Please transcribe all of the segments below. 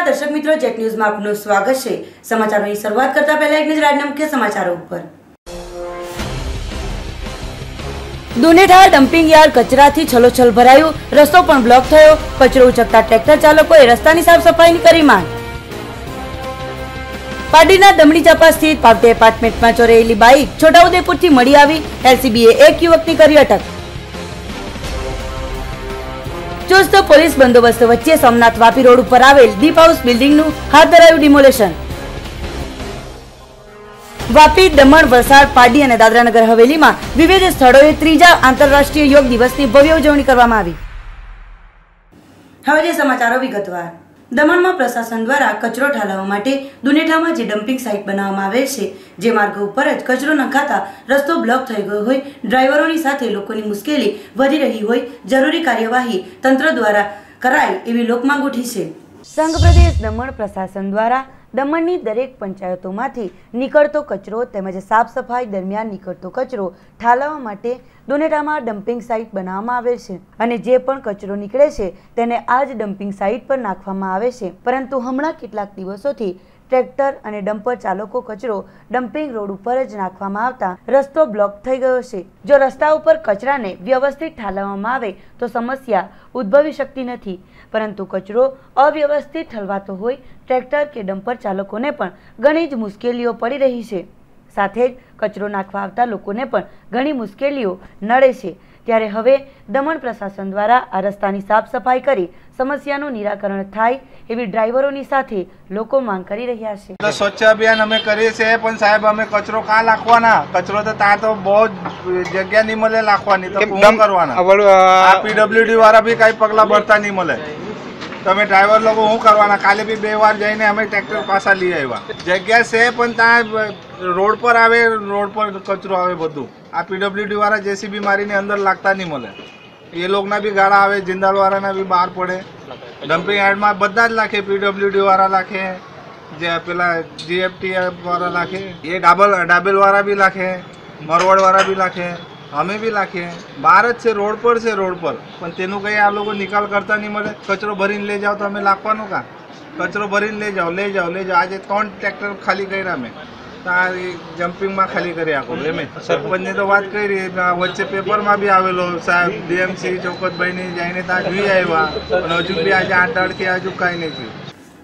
नमस्कार दर्शक मित्रों, जेट न्यूज में आपનું સ્વાગત છે। સમાચારોની શરૂઆત કરતા પહેલા એક નજર આજના મુખ્ય સમાચારો ઉપર। દુનેઠા ડમ્પિંગ યાર્ડ કચરાથી છલોછલ ભરાયું, રસ્તો પણ બ્લોક થયો। કચરો ઉચકતા ટ્રેક્ટર ચાલકોએ રસ્તાની સાફ સફાઈની કરી માંગ। પાડીના દમણી ચાપા સ્થિત પાવટે એપાર્ટમેન્ટમાં ચોરાયેલી બાઇક છોટાઉદેપુરથી મળી આવી। એલસીબીએ એક યુવકની કરી અટક। चुस्त पोलीस बंदोबस्त वच्चे सोमनाथ वापी रोड पर आवेल दीप हाउस बिल्डिंग नु हाथ धरायु डिमोलेशन। वापी, दमण, वलसाड, पाडी और दादरा नगर हवेली में विविध स्थलोए त्रीजा आंतरराष्ट्रीय योग दिवस की भव्य उजवणी करवामां आवी। हवे समाचारों विगतवार। दमण में प्रशासन द्वारा कचरो ठालवा माटे दुनेठा में जे डम्पिंग साइट बनाववामां आवेल छे, जे मार्ग पर ज कचरो नखाता रस्तो ब्लॉक थई गयो होय, ड्राइवरोनी साथे लोकोनी मुश्केली वधी रही होय, जरूरी कार्यवाही तंत्र द्वारा कराय एवी लोकमांग उठी छे। संघ प्रदेश दमण प्रशासन द्वारा दमणनी दरेक पंचायतोमांथी निकळतो कचरो तेमज साफ सफाई दरमियान निकळतो कचरो ठालवा माटे दुनेठामां डम्पिंग साइट बनाववामां आवेल छे अने जे पण कचरो निकळे छे तेने आज डम्पिंग साइट पर नाखवामां आवे छे। परंतु हमणां केटलाक दिवसोथी ट्रेक्टर और डम्पर चालको कचरो डम्पिंग रोड पर ज नाखवामां आवता रस्तो ब्लॉक थई गयो छे। जो रस्ता पर कचरा ने व्यवस्थित ठालवामां आवे तो समस्या उद्भवी शकती नथी, परंतु कचरो अव्यवस्थित ठलवातो होय ट्रेक्टर के डम्पर चालकोने पण घणी ज मुश्केलीओ पड़ी रही छे। साथे ज कचरो नाखवा आवता लोकोने पण घणी मुश्केलीओ नड़े छे। त्यारे हवे दमण प्रशासन द्वारा आ रस्तानी साफ सफाई करी समस्याનું નિરાકરણ થાય એવી ડ્રાઈવરોની સાથે લોકો માંગ કરી રહ્યા છે। તો સ્વચ્છ અભિયાન અમે કરીએ છીએ, પણ સાહેબ અમે કચરો કાં નાખવાના? કચરો તો ત્યાં તો બહુ જગ્યા નહીં મળે નાખવાની, તો શું કરવાના? આ પીડબ્લ્યુડી વાળા બી કઈ પગલા ભરતા નહીં મળે, તમે ડ્રાઈવર લોકો શું કરવાના? કાલે બી 2 વાર જઈને અમે ટ્રેક્ટર પાછા લઈ આવ્યા। જગ્યા છે પણ ત્યાં રોડ પર આવે, રોડ પર કચરો આવે બધું। આ પીડબ્લ્યુડી વાળા જેસીબી મારીને અંદર લાગતા નહીં મળે। ये लोग ना भी गाड़ा आवे, जिंदाल वाला ना भी बाहर पड़े। डम्पिंग यार्ड में बदा ज लाखे, पीडब्ल्यूडी वाला लाखे, जे पेला जीएफटी वाला लाखे, ये डाबेल वाला भी लाखे, मरवड़ वाला भी लाखे, हमें भी लाखे। बाहर ज से रोड पर से रोड पर पण तेनु कई आ लोग निकाल करता नहीं मळे। कचरो भरीने ले जाओ तो हमें लाखवानो का? कचरो भरीने ले जाओ, ले जाओ, ले जाओ। आज 3 ट्रेक्टर खाली कर्या मैं जम्पिंग में खाली करे आखो एम सरपंच ने तो बात करी। वच्चे पेपर में भी आवेलो साहब डीएमसी चौकत भाई ने जाइने ता जोई आव्या, पण हजू भी आज 8 दाड़थी हजू काई नहीं थयुं।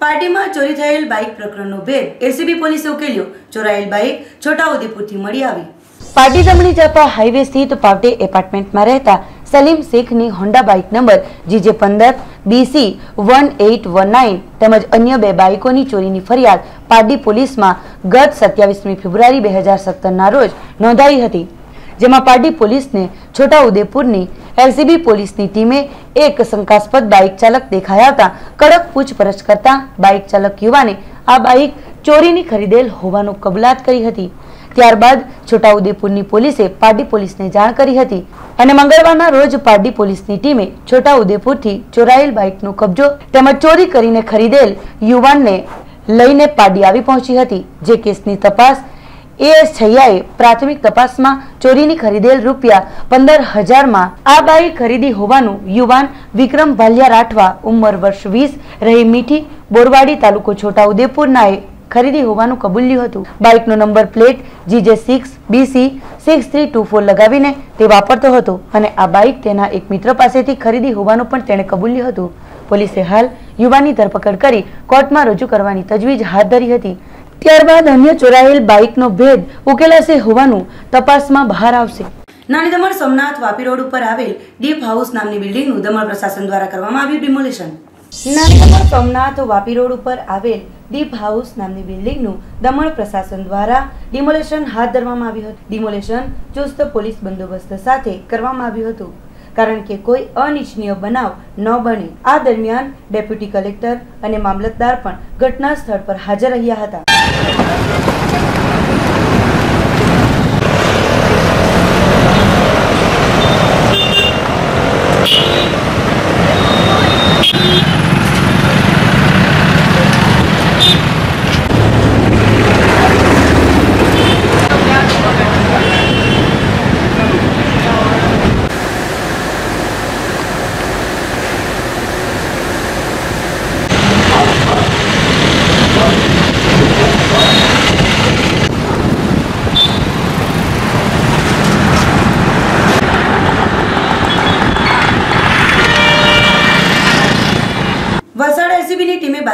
पार्टी में चोरी थयेल बाइक प्रकरणनो भेद एलसीबी पोलीसे उकेल्यो। चोरायेल बाइक छोटाउदेपुरथी मળી આવી। पार्टी दमणी चापा हाईवे स्थित पावटे एपार्टमेंट में रहता सलीम शेख नी Honda bike number GJ15 BC 1819 તેમજ अन्य 2 बाइकोनी चोरीनी फरियाद पारडी पुलिस में गत 27 फेब्रुआरी 2017 ना रोज नोंधाई हती, जेमां पारडी पुलिस ने छोटाउदेपुरनी एलसीबी पुलिसनी टीमे एक शंकास्पद बाइक चालक देखाया आवता कड़क पूछपरछ करता बाइक चालक युवाने आ बाइक चोरीनी खरीदेल होवानो कबूलात करी हती। त्यारबाद छोटाउदेपुरनी पोलीसे पारडी पोलीसने जाण करी हती અને મંગળવારના રોજ પારડી પોલીસની ટીમે છોટાઉદેપુરથી ચોરાયેલ બાઇકનો કબજો તેમજ ચોરી કરીને ખરીદેલ યુવાનને લઈને પારડી આવી પહોંચી હતી। જે કેસની તપાસ એએસ છૈયાએ પ્રાથમિક તપાસમાં ચોરીની ખરીદેલ રૂપિયા 15,000 માં આ બાઇક ખરીદી હોવાનું યુવાન વિક્રમ ભાલિયા રાઠવા ઉંમર વર્ષ 20 રહી મીઠી બોરવાડી તાલુકો છોટાઉદેપુરનાએ खरीदी होवानुं कबूल्युं हतुं। बाइकनो नंबर प्लेट GJ6 BC 6324 लगावीने ते वापरतो हतो अने आ बाइक तेना एक मित्र पासेथी खरीदी होवानुं पण तेणे कबूल्युं हतुं। पोलीसे हाल युवानी धरपकड़ करी कोर्टमां रजू करवानी तजवीज हाथ धरी हती। त्यारबाद अन्य चोरायेल बाइकनो भेद उकेलाशे होवानुं तपासमां बहार आवशे। नानी दमण सोमनाथ वापी रोड पर आवेल डीप हाउस नामनी बिल्डिंगनुं दमण प्रशासन द्वारा करवामां आव्युं डिमोलेशन। नानी दमण सोमनाथ वापी रोड पर आवेल डीप हाउस नामनी बिल्डिंगनुं दमण प्रशासन द्वारा डिमोलेशन हाथ धरवामां आव्युं हतुं। डिमोलेशन चुस्त पोलीस बंदोबस्त साथे करवामां आव्युं हतुं, कारण के कोई अनिच्छनीय बनाव न बने। आ दरमियान डेप्यूटी कलेक्टर अने मामलतदार पण घटना स्थळ पर हाजर रह्या हता।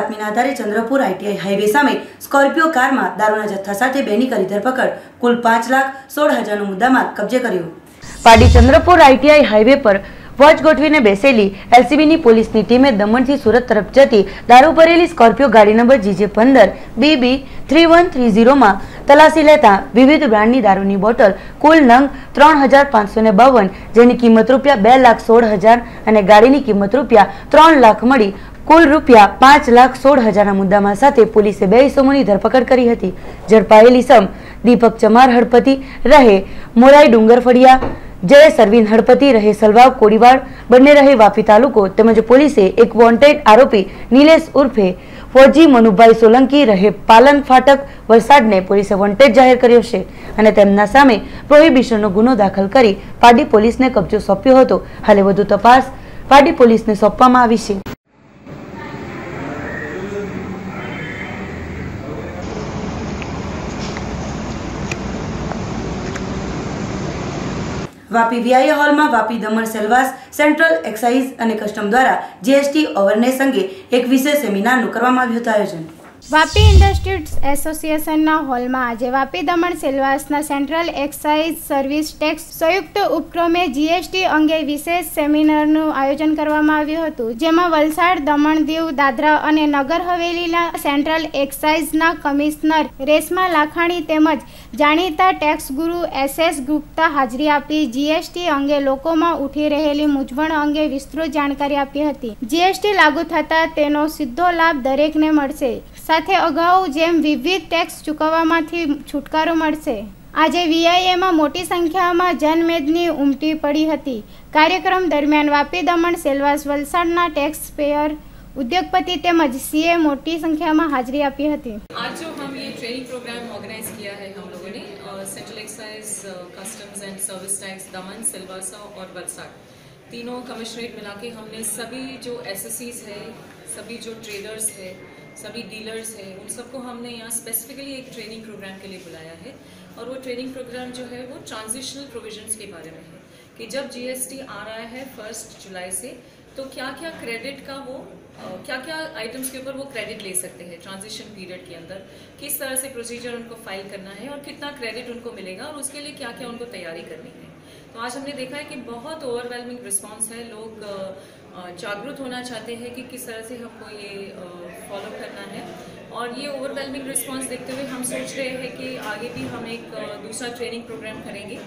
બાતમીના આધારે ચંદ્રપુર ITI હાઈવે સામે સ્કોર્પિયો કારમાં દારૂના જથ્થા સાથે બેની કરી ધરપકડ. કુલ 5,16,000નો મુદ્દામાલ કબજે કર્યો. પાડી ચંદ્રપુર ITI હાઈવે પર વોચ ગોઠવીને બેસેલી LCBની પોલીસની ટીમે દમણથી સુરત તરફ જતી દારૂ ભરેલી સ્કોર્પિયો ગાડી નંબર GJ15 BB 3130માં તલાશી લેતા વિવિધ બ્રાન્ડની દારૂની બોટલ કુલ નંગ 3,552 જેની કિંમત રૂપિયા 2,16,000 અને ગાડીની કિંમત રૂપિયા 3 લાખ મળી કુલ રૂપિયા 5,16,000ના મુદ્દામાલ સાથે પોલીસે 2 ઇસમોની ધરપકડ કરી હતી. ઝડપાયેલ ઇસમ દીપક ચમાર હળપતિ રહે મોરાઈ ડુંગરફળિયા, જય સરવીન હળપતિ રહે સલવાવ કોડીવાડ બંને રહે વાપી તાલુકો તેમજ પોલીસે એક વોન્ટેડ આરોપી નિલેશ ઉર્ફે ફોજી મનુભાઈ સોલંકી રહે પાલન ફાટક વલસાડને પોલીસે વોન્ટેડ જાહેર કર્યો છે અને તેમના સામે પ્રોહિબિશનનો ગુનો દાખલ કરી પાડી પોલીસને કબજો સોંપ્યો હતો. હાલે વધુ તપાસ પાડી પોલીસને સોંપવામાં આવી છે. વાપી VIA હોલમાં વાપી દમણ સેલવાસ સેન્ટ્રલ એક્સાઇઝ અને કસ્ટમ દ્વારા GST અવેરનેસ અંગે એક વિશેષ સેમિનારનું કરવામાં આવ્યું હતું આયોજન. વાપી ઇન્ડસ્ટ્રીઝ એસોસિએશનના હોલમાં આજે વાપી દમણ સેલવાસના સેન્ટ્રલ એક્સાઇઝ સર્વિસ ટેક્સ સંયુક્ત ઉપક્રમે GST અંગે વિશેષ સેમિનારનું આયોજન કરવામાં આવ્યું હતું, જેમાં વલસાડ, દમણ, દીવ, દાદરા અને નગર હવેલીના સેન્ટ્રલ એક્સાઇઝના કમિશનર રેશમા લાખાણી તેમજ જાણીતા ટેક્સ ગુરુ SS ગુપ્તા હાજરી આપી GST અંગે લોકોમાં ઉઠી રહેલી મૂંઝવણ અંગે વિસ્તૃત જાણકારી આપી હતી. GST લાગુ થતાં તેનો સીધો લાભ દરેકને મળશે, સાથે અગાઉ જેમ વિવિધ ટેક્સ ચૂકવવામાંથી છુટકારો મળશે. આજે VIAમાં મોટી સંખ્યામાં જનમેદની ઉમટી પડી હતી. કાર્યક્રમ દરમિયાન વાપી દમણ સેલવાસ વલસાડના ટેક્સ પેયર उद्योगपति तेमज CA मोटी संख्या में हाजिरी आपी थी. आज जो हम ये ट्रेनिंग प्रोग्राम ऑर्गेनाइज किया है हम लोगों ने central excise customs and service tax दमन, सिलवासा और वलसाड तीनों कमिश्नरेट मिला के हमने सभी जो SSCs है, सभी जो ट्रेडर्स है, सभी डीलर्स है, उन सबको हमने यहाँ स्पेसिफिकली एक ट्रेनिंग प्रोग्राम के लिए बुलाया है. और वो ट्रेनिंग प्रोग्राम जो है वो ट्रांजिशनल प्रोविजंस के बारे में है कि जब GST आ रहा है 1 जुलाई से तो क्या क्या क्रेडिट का वो क्या क्या आइटम्स के ऊपर वो क्रेडिट ले सकते हैं ट्रांजिशन पीरियड के अंदर, किस तरह से प्रोसीजर उनको फाइल करना है और कितना क्रेडिट उनको मिलेगा और उसके लिए क्या क्या उनको तैयारी करनी है. तो आज हमने देखा है कि बहुत ओवरवेलमिंग रिस्पांस है. लोग जागरूक होना चाहते हैं कि किस तरह से हमको ये फॉलो करना है और ये ओवरवेलमिंग रिस्पांस देखते हुए हम सोच रहे हैं कि आगे भी हम एक दूसरा ट्रेनिंग प्रोग्राम करेंगे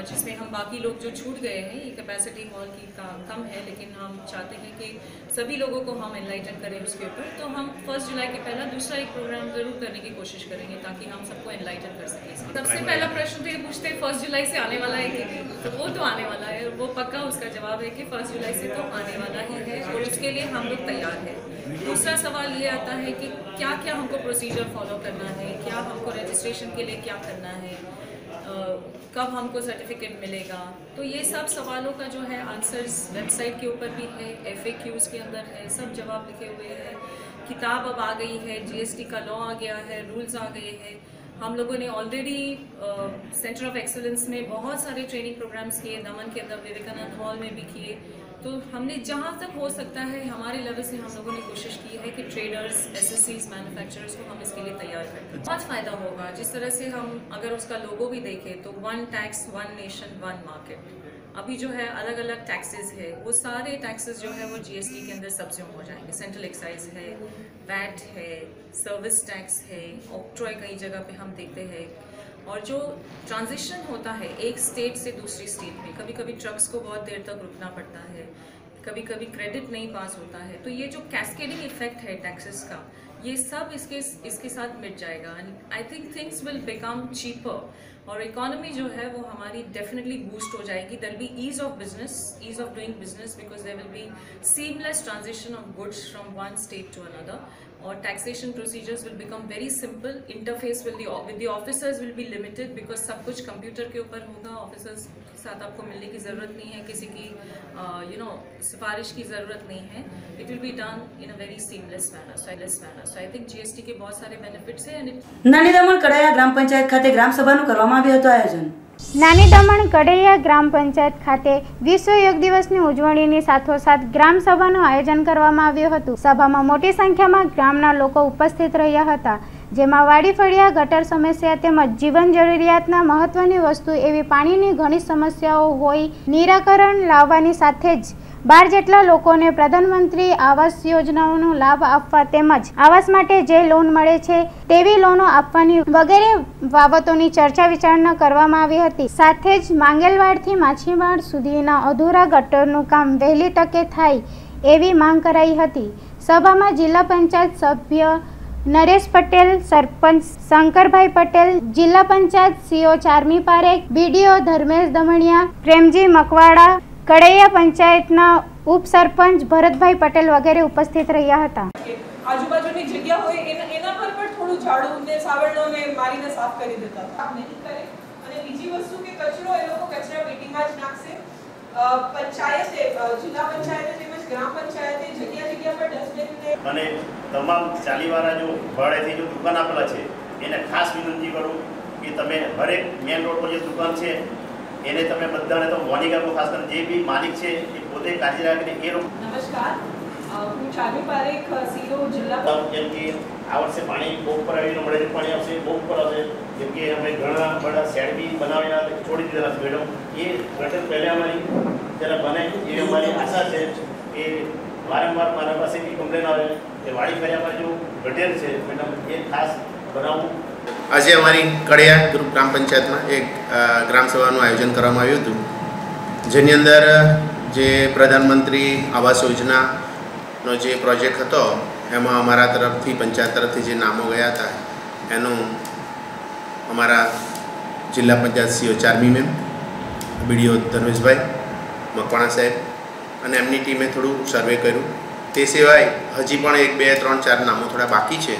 जिसमें हम बाकी लोग जो छूट गए हैं, ये कैपेसिटी हॉल की कम है लेकिन हम चाहते हैं कि सभी लोगों को हम एनलाइटन करें उसके ऊपर. तो हम 1 जुलाई के पहला दूसरा एक प्रोग्राम ज़रूर करने की कोशिश करेंगे ताकि हम सबको एनलाइटन कर सकें. सबसे पहला प्रश्न तो ये पूछते हैं 1 जुलाई से आने वाला है कि नहीं, तो वो तो आने वाला है, वो पक्का उसका जवाब है कि 1 जुलाई से तो आने वाला ही है और उसके लिए हम लोग तैयार हैं. दूसरा सवाल ये आता है कि क्या क्या हमको प्रोसीजर फॉलो करना है, क्या हमको रजिस्ट्रेशन के लिए क्या करना है, कब हमको सर्टिफिकेट मिलेगा. तो ये सब सवालों का जो है आंसर्स वेबसाइट के ऊपर भी है, FAQs के अंदर है, सब जवाब लिखे हुए हैं. किताब अब आ गई है, GST का लॉ आ गया है, रूल्स आ गए हैं. हम लोगों ने ऑलरेडी सेंटर ऑफ एक्सेलेंस में बहुत सारे ट्रेनिंग प्रोग्राम्स किए, दमन के अंदर विवेकानंद हॉल में भी किए. तो हमने जहाँ तक हो सकता है हमारे लेवल से हम लोगों ने कोशिश की है कि ट्रेडर्स, SSCs, मैन्युफैक्चरर्स को हम इसके लिए तैयार करें. बहुत फ़ायदा होगा. जिस तरह से हम अगर उसका लोगो भी देखें तो 1 टैक्स 1 नेशन 1 मार्केट. अभी जो है अलग अलग टैक्सेस है, वो सारे टैक्सेस जो है वो GST के अंदर सब्सिम हो जाएंगे. सेंट्रल एक्साइज है, VAT है, सर्विस टैक्स है, ऑक्ट्रॉय कई जगह पे हम देखते हैं. और जो ट्रांजिशन होता है एक स्टेट से दूसरी स्टेट में, कभी कभी ट्रक्स को बहुत देर तक रुकना पड़ता है, कभी कभी क्रेडिट नहीं पास होता है. तो ये जो कैस्केडिंग इफेक्ट है टैक्सेस का, ये सब इसके साथ मिट जाएगा. And I think things will become cheaper और इकोनॉमी जो है वो हमारी डेफिनेटली बूस्ट हो जाएगी. There be ease of business, ease of doing business because there will be seamless transition of goods from one state to another. और taxation procedures will become very simple. Interface with the officers will be limited because सब कुछ computer के ऊपर होगा. Officers के साथ आपको मिलने की ज़रूरत नहीं है, किसी की सिफारिश की ज़रूरत नहीं है. It will be done in a very seamless manner. So I think GST के बहुत सारे बेनिफिट्स हैं. નાની દમણ કડાયા ગ્રામ પંચાયત ખાતે ગ્રામ સભાનું કરવામાં આવ્યું હતું આયોજન. નાની દમણ કડૈયા ગ્રામ પંચાયત ખાતે વિશ્વ યોગ દિવસની ઉજવણીની સાથોસાથ ગ્રામ સભાનું આયોજન કરવામાં આવ્યું હતું. સભામાં મોટી સંખ્યામાં ગામના લોકો ઉપસ્થિત રહ્યા હતા, જેમાં વાડી ફળિયા, ગટર સમસ્યા તેમજ જીવન જરૂરિયાતના મહત્વની વસ્તુ એવી પાણીની ઘણી સમસ્યાઓ હોય નિરાકરણ લાવવાની સાથે જ 12 જેટલા લોકોને પ્રધાનમંત્રી આવાસ યોજનાઓનો લાભ આપવા તેમજ આવાસ માટે જે લોન મળે છે તેવી લોનો આપવાની વગેરે બાબતોની ચર્ચા વિચારણા કરવામાં આવી હતી. સાથે જ માંગેલવાડથી માછીમાડ સુધીના અધૂરા ગટરનું કામ વહેલી તકે થાય એવી માંગ કરાઈ હતી. સભામાં જિલ્લા પંચાયત સભ્ય નરેશ પટેલ, સરપંચ શંકરભાઈ પટેલ, જિલ્લા પંચાયત સીઓ ચારમી પારેખ, બીડીઓ ધર્મેશ દમણિયા, પ્રેમજી મકવાડા, કડૈયા પંચાયતના ઉપસરપંચ ભરતભાઈ પટેલ વગેરે ઉપસ્થિત રહ્યા હતા. આજુબાજુની જગ્યા હોય એના પર પણ થોડું ઝાડું ને સાવરણો ને મારીને સાફ કરી દેતા હતા. નહીં કરે. અને બીજી વસ્તુ કે કચરો એ લોકો કચરા પેટીમાં જ નાખશે. પંચાયતે, જિલ્લા પંચાયતે તેમજ ગ્રામ પંચાયતે જગ્યા પર ડસ્ટબિન અને તમામ ચાલીવાળા જો ભાડેથી જો દુકાન આપેલા છે એને ખાસ વિનંતી કરું કે તમે હરેક મેન રોડ પર જે દુકાન છે એને તમે બધાને તો વોર્નિંગ આપો, ખાસ કરીને જે બી માલિક છે એ પોતે કાળજી રાખીને એ રોડ. નમસ્કાર, હું ચારમી પારેખ સીઓ જિલ્લા. જેમ કે આ વર્ષે પાણી બહુ ઉપર આવીને મળે પાણી આવશે, બહુ ઉપર આવશે. જેમ કે અમે ઘણા બધા શેડ બી બનાવેલા છોડી દીધેલા છે મેડમ. એ ગટર પહેલાં અમારી જ્યારે બને એ અમારી આશા છે. એ વારંવાર મારા પાસે બી કમ્પ્લેન આવે કે વાડી ફળિયામાં જો ગટર છે મેડમ એ ખાસ બનાવવું. આજે અમારી કડિયા ગ્રુપ ગ્રામ પંચાયતમાં એક ગ્રામ સભાનું આયોજન કરવામાં આવ્યું હતું, જેની અંદર જે પ્રધાનમંત્રી આવાસ યોજનાનો જે પ્રોજેક્ટ હતો એમાં અમારા તરફથી પંચાયત તરફથી જે નામો ગયા હતા એનું અમારા જિલ્લા panchayat CEO Charmi ma'am, BDO ધર્મેશભાઈ મકવાણા સાહેબ અને એમની ટીમે થોડું સર્વે કર્યું. તે સિવાય હજી પણ 1, 2, 3, 4 નામો થોડા બાકી છે,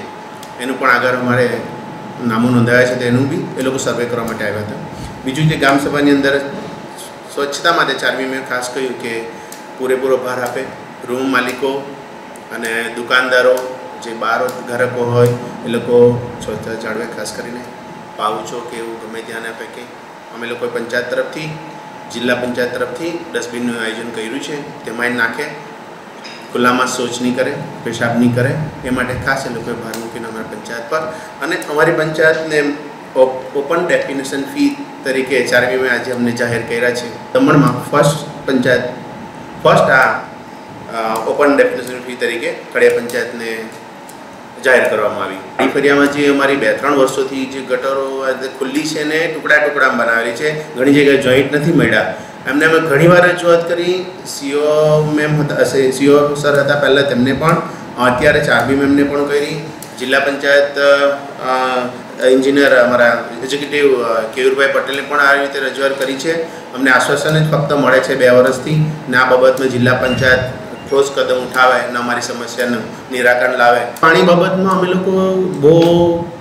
એનું પણ આગળ અમારે નામો નોંધાયા છે તેનું બી એ લોકો સર્વે કરવા માટે આવ્યા હતા. બીજું જે ગ્રામ સભાની અંદર સ્વચ્છતા માટે ચારમી મેં ખાસ કહ્યું કે પૂરેપૂરો ભાર આપે. રૂમ માલિકો અને દુકાનદારો જે બહાર ગ્રાહકો હોય એ લોકો સ્વચ્છતા જાળવે, ખાસ કરીને પાઉચો કે એવું ગમે ત્યાં ના ફેંકે. અમે લોકોએ પંચાયત તરફથી, જિલ્લા પંચાયત તરફથી ડસ્ટબિનનું આયોજન કર્યું છે, તેમાં નાખે, ખુલ્લામાં શૌચ નહીં કરે, પેશાબ નહીં કરે, એ માટે ખાસ એ લોકોએ ભાર મૂકીને અમારી પંચાયત પર. અને અમારી પંચાયતને ઓપન ડેફિનેશન ફી તરીકે ચારમી આજે અમને જાહેર કર્યા છે. દમણમાં ફર્સ્ટ આ ઓપન ડેફિનેશન ફી તરીકે કડિયા પંચાયતને જાહેર કરવામાં આવી. વાડી ફળિયામાં જે અમારી 2-3 વર્ષોથી જે ગટરો ખુલ્લી છે ને ટુકડા બનાવેલી છે, ઘણી જગ્યાએ જોઈન્ટ નથી મળ્યા. એમને અમે ઘણીવાર રજૂઆત કરી. સીઓ મેમ હતા, સીઓ સર હતા પહેલાં, તેમને પણ, અત્યારે ચારમી મેમને પણ કરી. જિલ્લા પંચાયત એન્જિનિયર અમારા એક્ઝિક્યુટિવ કેયુરભાઈ પટેલને પણ આ રીતે રજૂઆત કરી છે. અમને આશ્વાસન જ ફક્ત મળે છે 2 વર્ષથી, ને આ બાબતમાં જિલ્લા પંચાયત ઠોસ કદમ ઉઠાવે અને અમારી સમસ્યાનું નિરાકરણ લાવે. પાણી બાબતમાં અમે લોકો બહુ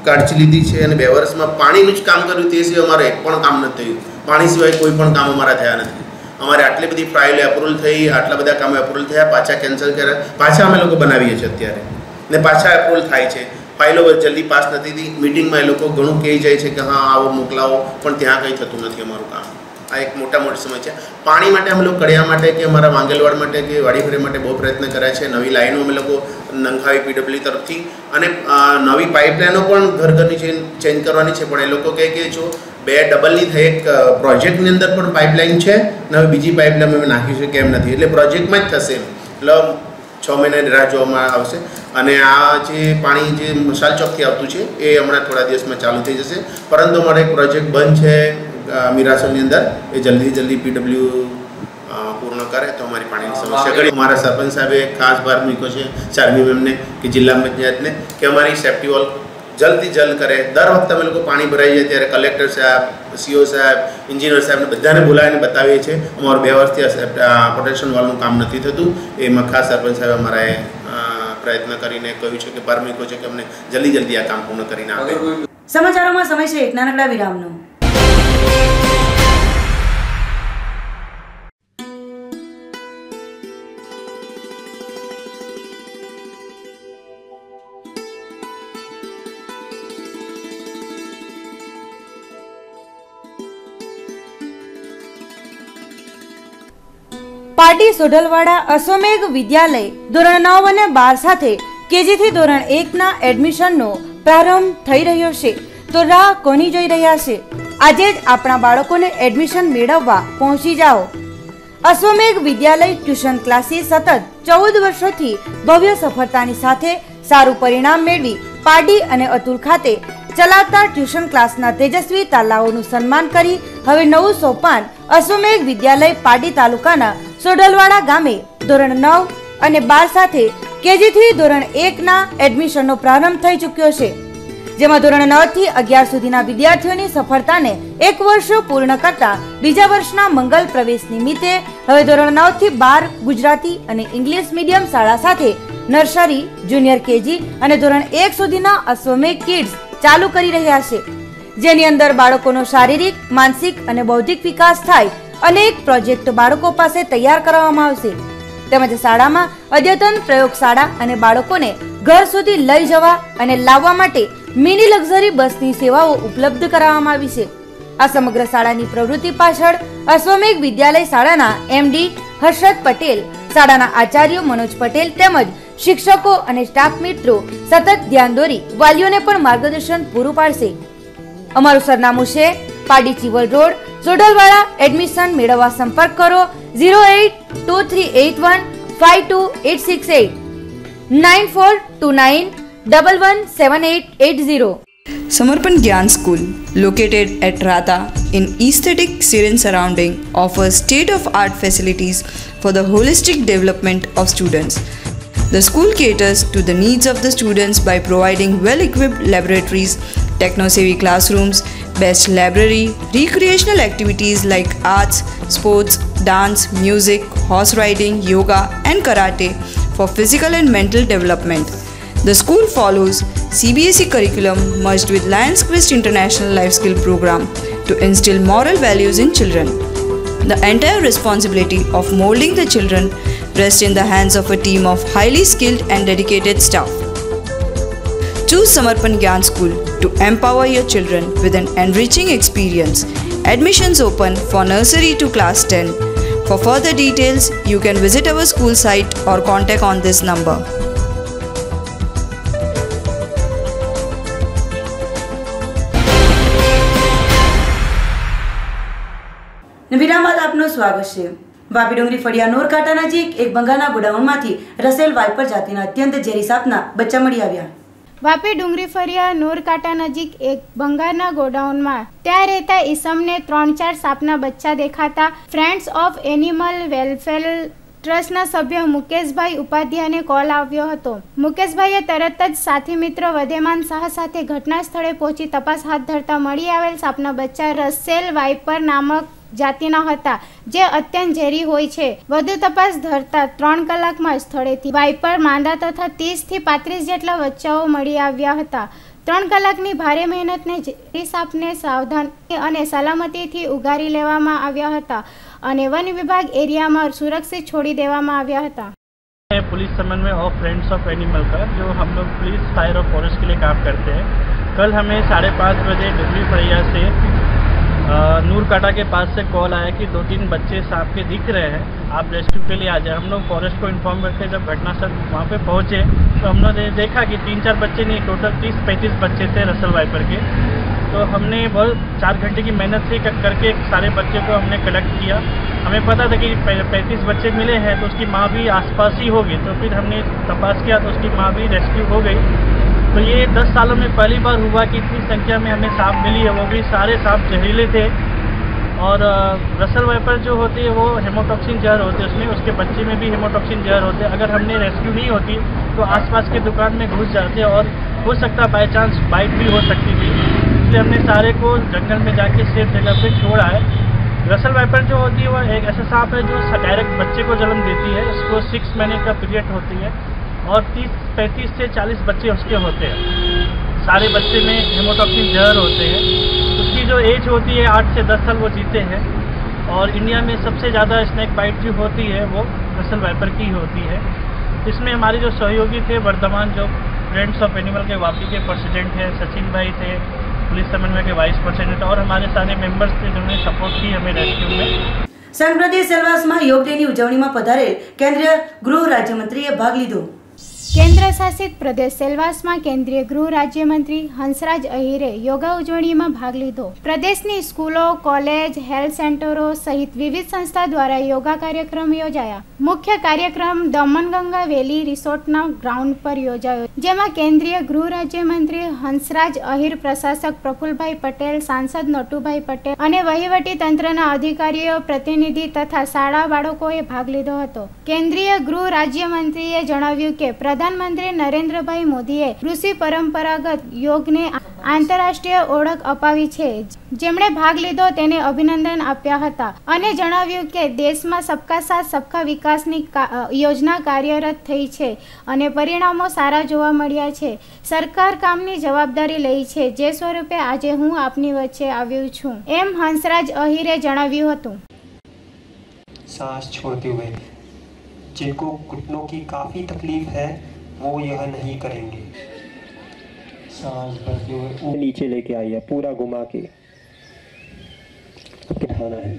કાળજી લીધી છે અને 2 વર્ષમાં પાણીનું જ કામ કર્યું. તે સિવાય અમારે એક પણ કામ નથી થયું. પાણી સિવાય કોઈ પણ કામ અમારા થયા નથી. અમારે આટલી બધી ફાઇલો એપ્રુવલ થઈ, આટલા બધા કામો એપ્રુવલ થયા, પાછા કેન્સલ કર્યા, પાછા અમે લોકો બનાવીએ છીએ અત્યારે, ને પાછા એપ્રુવલ થાય છે. ફાઇલો જલ્દી પાસ નથી થઈ. મિટિંગમાં એ લોકો ઘણું કહી જાય છે કે હા આવો મોકલાવો, પણ ત્યાં કંઈ થતું નથી અમારું કામ. આ એક મોટી સમસ્યા. પાણી માટે અમે લોકો કડિયા માટે કે અમારા માંગેલવાડ માટે કે વાડી ફળિયા માટે બહુ પ્રયત્ન કર્યા છે. નવી લાઈનો અમે લોકો નંખાવી પીડબ્લ્યુ તરફથી, અને નવી પાઇપલાઈનો પણ ઘરની ચેન્જ કરવાની છે. પણ એ લોકો કહે કે જો 2 ડબલની થઈ, એક પ્રોજેક્ટની અંદર પણ પાઇપલાઇન છે ને હવે બીજી પાઇપલાઇન અમે નાખી છે કેમ નથી, એટલે પ્રોજેક્ટમાં જ થશે. એટલે 6 મહિનાની રાહ જોવામાં આવશે. અને આ જે પાણી જે મસાલ ચોકથી આવતું છે એ હમણાં થોડા દિવસમાં ચાલુ થઈ જશે. પરંતુ અમારો એક પ્રોજેક્ટ બંધ છે મીરાસોલની અંદર, એ જલ્દી પીડબ્લ્યુ પૂર્ણ કરે તો અમારી પાણીની સમસ્યા ઘણી. અમારા સરપંચ સાહેબે ખાસ ભાર મૂક્યો છે ચારમી મેમને કે જિલ્લા પંચાયતને કે અમારી સેફ્ટી વોલ જલ્દથી જલ્દ કરે. દર વખતે અમે લોકો પાણી ભરાઈ જાય ત્યારે કલેક્ટર સાહેબ, સીઓ સાહેબ, એન્જિનિયર સાહેબને બધાને બોલાવીને બતાવીએ છીએ. અમારું 2 વર્ષથી પ્રોટેક્શન વોલનું કામ નથી થતું. એમાં ખાસ સરપંચ સાહેબ અમારાએ પ્રયત્ન કરીને કહ્યું છે કે ભાર મૂક્યો છે કે અમને જલ્દી આ કામ પૂર્ણ કરીને આપે. સમાચારોમાં સમય છે એક નાનકડા વિરામનો. પાટી સોઢલવાડા અશ્વમેઘ વિદ્યાલય ધોરણ 9 અને 12 સાથે કેજી થી ધોરણ 1 ના એડમિશનનો પ્રારંભ થઈ રહ્યો છે, તો રાહ કોની જોઈ રહ્યા છે? આજે જ આપણા બાળકોને એડમિશન મેળવવા પહોંચી જાઓ. અશ્વમેઘ વિદ્યાલય ટ્યુશન ક્લાસીસ સતત 14 વર્ષોથી ભવ્ય સફળતાની સાથે સારું પરિણામ મેળવી પાડી અને અતુલ ખાતે ચલાવતા ટ્યુશન ક્લાસના તેજસ્વી તાલાઓનું સન્માન કરી હવે નવું સોપાન અશ્વમેઘ વિદ્યાલય પાડી તાલુકાના સોઢલવાડા ગામે ધોરણ 9 અને 12 સાથે કેજી થી ધોરણ 1 ના એડમિશનનો પ્રારંભ થઈ ચૂક્યો છે, જેમાં ધોરણ 9 થી 11 સુધીના વિદ્યાર્થીઓની સફળતાને 1 વર્ષ પૂર્ણ કરતા બીજા વર્ષના મંગલ પ્રવેશ નિમિત્તે હવે ધોરણ 9 થી 12 ગુજરાતી અને ઇંગ્લિશ મીડિયમ શાળા સાથે નર્સરી, જુનિયર કેજી અને ધોરણ 1 સુધીના અશ્વમેઘ કિડ્સ ચાલુ કરી રહ્યા છે, જેની અંદર બાળકોનો શારીરિક, માનસિક અને બૌદ્ધિક વિકાસ થાય અનેક પ્રોજેક્ટ બાળકો પાસે તૈયાર કરવામાં આવશે, તેમજ શાળામાં અદ્યતન પ્રયોગશાળા અને બાળકોને ઘર સુધી લઈ જવા અને લાવવા માટે મિની લક્ઝરી બસની સેવાઓ ઉપલબ્ધ કરાવવામાં આવી છે. આ સમગ્ર શાળાની પ્રવૃત્તિ પાછળ અશ્વમેઘ વિદ્યાલય શાળાના એમડી હર્ષદ પટેલ, શાળાના આચાર્ય મનોજ પટેલ તેમજ શિક્ષકો અને સ્ટાફ મિત્રો સતત ધ્યાન દોરી વાલીઓને પણ માર્ગદર્શન પૂરું પાડશે. અમારું સરનામું છે પાડી ચીવલ રોડ, સોઢલવાડા. એડમિશન મેળવવા સંપર્ક કરો 08238152868 9429117880. Samarpan Gyan School, located at Rata in aesthetic serene surrounding, offers state-of-art facilities for the holistic development of students. The school caters to the needs of the students by providing well-equipped laboratories, techno-savvy classrooms, best library, recreational activities like arts, sports, dance, music, horse riding, yoga and karate for physical and mental development. The school follows CBSE curriculum merged with Lions Quest International Life Skill Program to instill moral values in children. The entire responsibility of molding the children rests in the hands of a team of highly skilled and dedicated staff. Choose Samarpan Gyan School to empower your children with an enriching experience. Admissions open for nursery to class 10. For further details, you can visit our school site or contact on this number. વિરામ બાદ આપનું સ્વાગત છે. વાપી ડુંગરી ફળિયા નોરકાંઠા નજીક એક બંગાળના ગોડાઉનમાંથી Russell wiper જાતિના અત્યંત ઝેરી સાપના બચ્ચા મળી આવ્યા. વાપી ડુંગરી ફળિયા નોરકાંઠા નજીક એક બંગાળના ગોડાઉનમાં ત્યાં રહેતા ઈસમને 3-4 સાપના બચ્ચા દેખાતા ફ્રેન્ડ્સ ઓફ એનિમલ વેલફેર ટ્રસ્ટના સભ્ય મુકેશભાઈ ઉપાધ્યાયને કોલ આવ્યો હતો. મુકેશભાઈએ તરત જ સાથી મિત્ર વધેમાન શાહ સાથે ઘટના સ્થળે પહોંચી તપાસ હાથ ધરતા મળી આવેલ સાપના બચ્ચા રસેલ વાઇપર નામક જાતિના હતા, જે અત્યંત ઝેરી હોય છે. વધુ તપાસ ધરતા 3 કલાકમાં સ્થળેથી વાઇપર માંદા તથા 30 થી 35 જેટલા બચ્ચાઓ મળી આવ્યા હતા. 3 કલાકની ભારે મહેનતને ઝેરી સાપને સાવધાની અને સલામતીથી ઉગારી લેવામાં આવ્યા હતા અને વન વિભાગ એરિયામાં સુરક્ષિત છોડી દેવામાં આવ્યા હતા. पुलिस समन्वय और फ्रेंड्स ऑफ एनिमल का, जो हम लोग पुलिस फायर और फॉरेस्ट के लिए काम करते हैं. कल हमें 5:30 बजे डुंगरी फड़िया से नूरकांठा के पास से कॉल आया कि 2-3 बच्चे सांप के दिख रहे हैं, आप रेस्क्यू के लिए आ जाए. हम लोग फॉरेस्ट को इन्फॉर्म करके जब घटनास्थल वहाँ पे पहुँचे तो हम लोग ने देखा कि 3-4 बच्चे नहीं, टोटल 30-35 बच्चे थे रसल वाइपर के. तो हमने बहुत 4 घंटे की मेहनत से करके सारे बच्चे को हमने कलेक्ट किया. हमें पता था कि 35 बच्चे मिले हैं तो उसकी माँ भी आसपास ही होगी, तो फिर हमने तपास किया तो उसकी माँ भी रेस्क्यू हो गई. तो ये 10 सालों में पहली बार हुआ कि इतनी संख्या में हमें सांप मिली है, वो भी सारे सांप जहरीले थे. और रसल वाइपर जो होती है वो हेमोटॉक्सिन जहर होते हैं उसमें, उसके बच्चे में भी हेमोटॉक्सिन जहर होते हैं. अगर हमने रेस्क्यू नहीं होती तो आसपास के दुकान में घुस जाते और हो सकता बाई चांस बाइट भी हो सकती थी. इसलिए हमने सारे को जंगल में जाके सेफ जगह पे छोड़ा है. रसल वाइपर जो होती है वो एक ऐसा सांप है जो डायरेक्ट बच्चे को जन्म देती है. उसको 6 महीने का पीरियड होती है और 35 से 40 बच्चे उसके होते हैं. सारे बच्चे में हेमोटॉक्सिन जहर होते हैं. उसकी जो एज होती है 8 से 10 साल वो जीते हैं. और इंडिया में सबसे ज़्यादा स्नेक बाइट जो होती है वो रसल वाइपर की होती है. इसमें हमारे जो सहयोगी थे वर्धमान, जो फ्रेंड्स ऑफ एनिमल के वापी के प्रेसिडेंट हैं, सचिन भाई थे, पुलिस समन्वय के वाइस प्रेसिडेंट और हमारे सारे मेंबर्स थे जिन्होंने सपोर्ट की हमें रेस्क्यू में. સંઘ પ્રદેશ સેલવાસમાં યોગ ડેની ઉજવણીમાં પધારેલ કેન્દ્રીય ગૃહ રાજ્યમંત્રીએ ભાગ લીધો. કેન્દ્ર શાસિત પ્રદેશ સેલવાસમાં કેન્દ્રીય ગૃહ રાજ્યમંત્રી હંસરાજ અહીરે યોગા ઉજવણીમાં ભાગ લીધો. પ્રદેશની સ્કૂલો, કોલેજ, હેલ્થ સેન્ટરો સહિત વિવિધ સંસ્થા દ્વારા યોગા કાર્યક્રમ યોજાયા. મુખ્ય કાર્યક્રમ દમણગંગા વેલી રિસોર્ટના ગ્રાઉન્ડ પર યોજાયો, જેમાં કેન્દ્રીય ગૃહ રાજ્યમંત્રી હંસરાજ અહીર, પ્રશાસક પ્રફુલભાઈ પટેલ, સાંસદ નટુભાઈ પટેલ અને વહીવટી તંત્રના અધિકારીઓ, પ્રતિનિધિ તથા શાળા બાળકોએ ભાગ લીધો હતો. કેન્દ્રીય ગૃહ રાજ્યમંત્રીએ જણાવ્યું કે પ્રધાનમંત્રી નરેન્દ્રભાઈ મોદીએ કૃષિ પરંપરાગત યોગને આંતરરાષ્ટ્રીય ઓળખ અપાવી છે. જેમણે ભાગ લીધો તેને અભિનંદન આપ્યા હતા અને જણાવ્યું કે દેશમાં સબકા સાથ સબકા વિકાસની યોજના કાર્યરત થઈ છે અને પરિણામો સારા જોવા મળ્યા છે. સરકાર કામની જવાબદારી લઈ છે, જે સ્વરૂપે આજે હું આપની વચ્ચે આવ્યું છું, એમ હંસરાજ અહીરે જણાવ્યું હતું. सांस छोड़ते हुए जिनको घुटनों की काफ़ी तकलीफ है वो यह नहीं करेंगे. सांस भरते हुए नीचे लेके आइए, पूरा घुमा के उठाना है.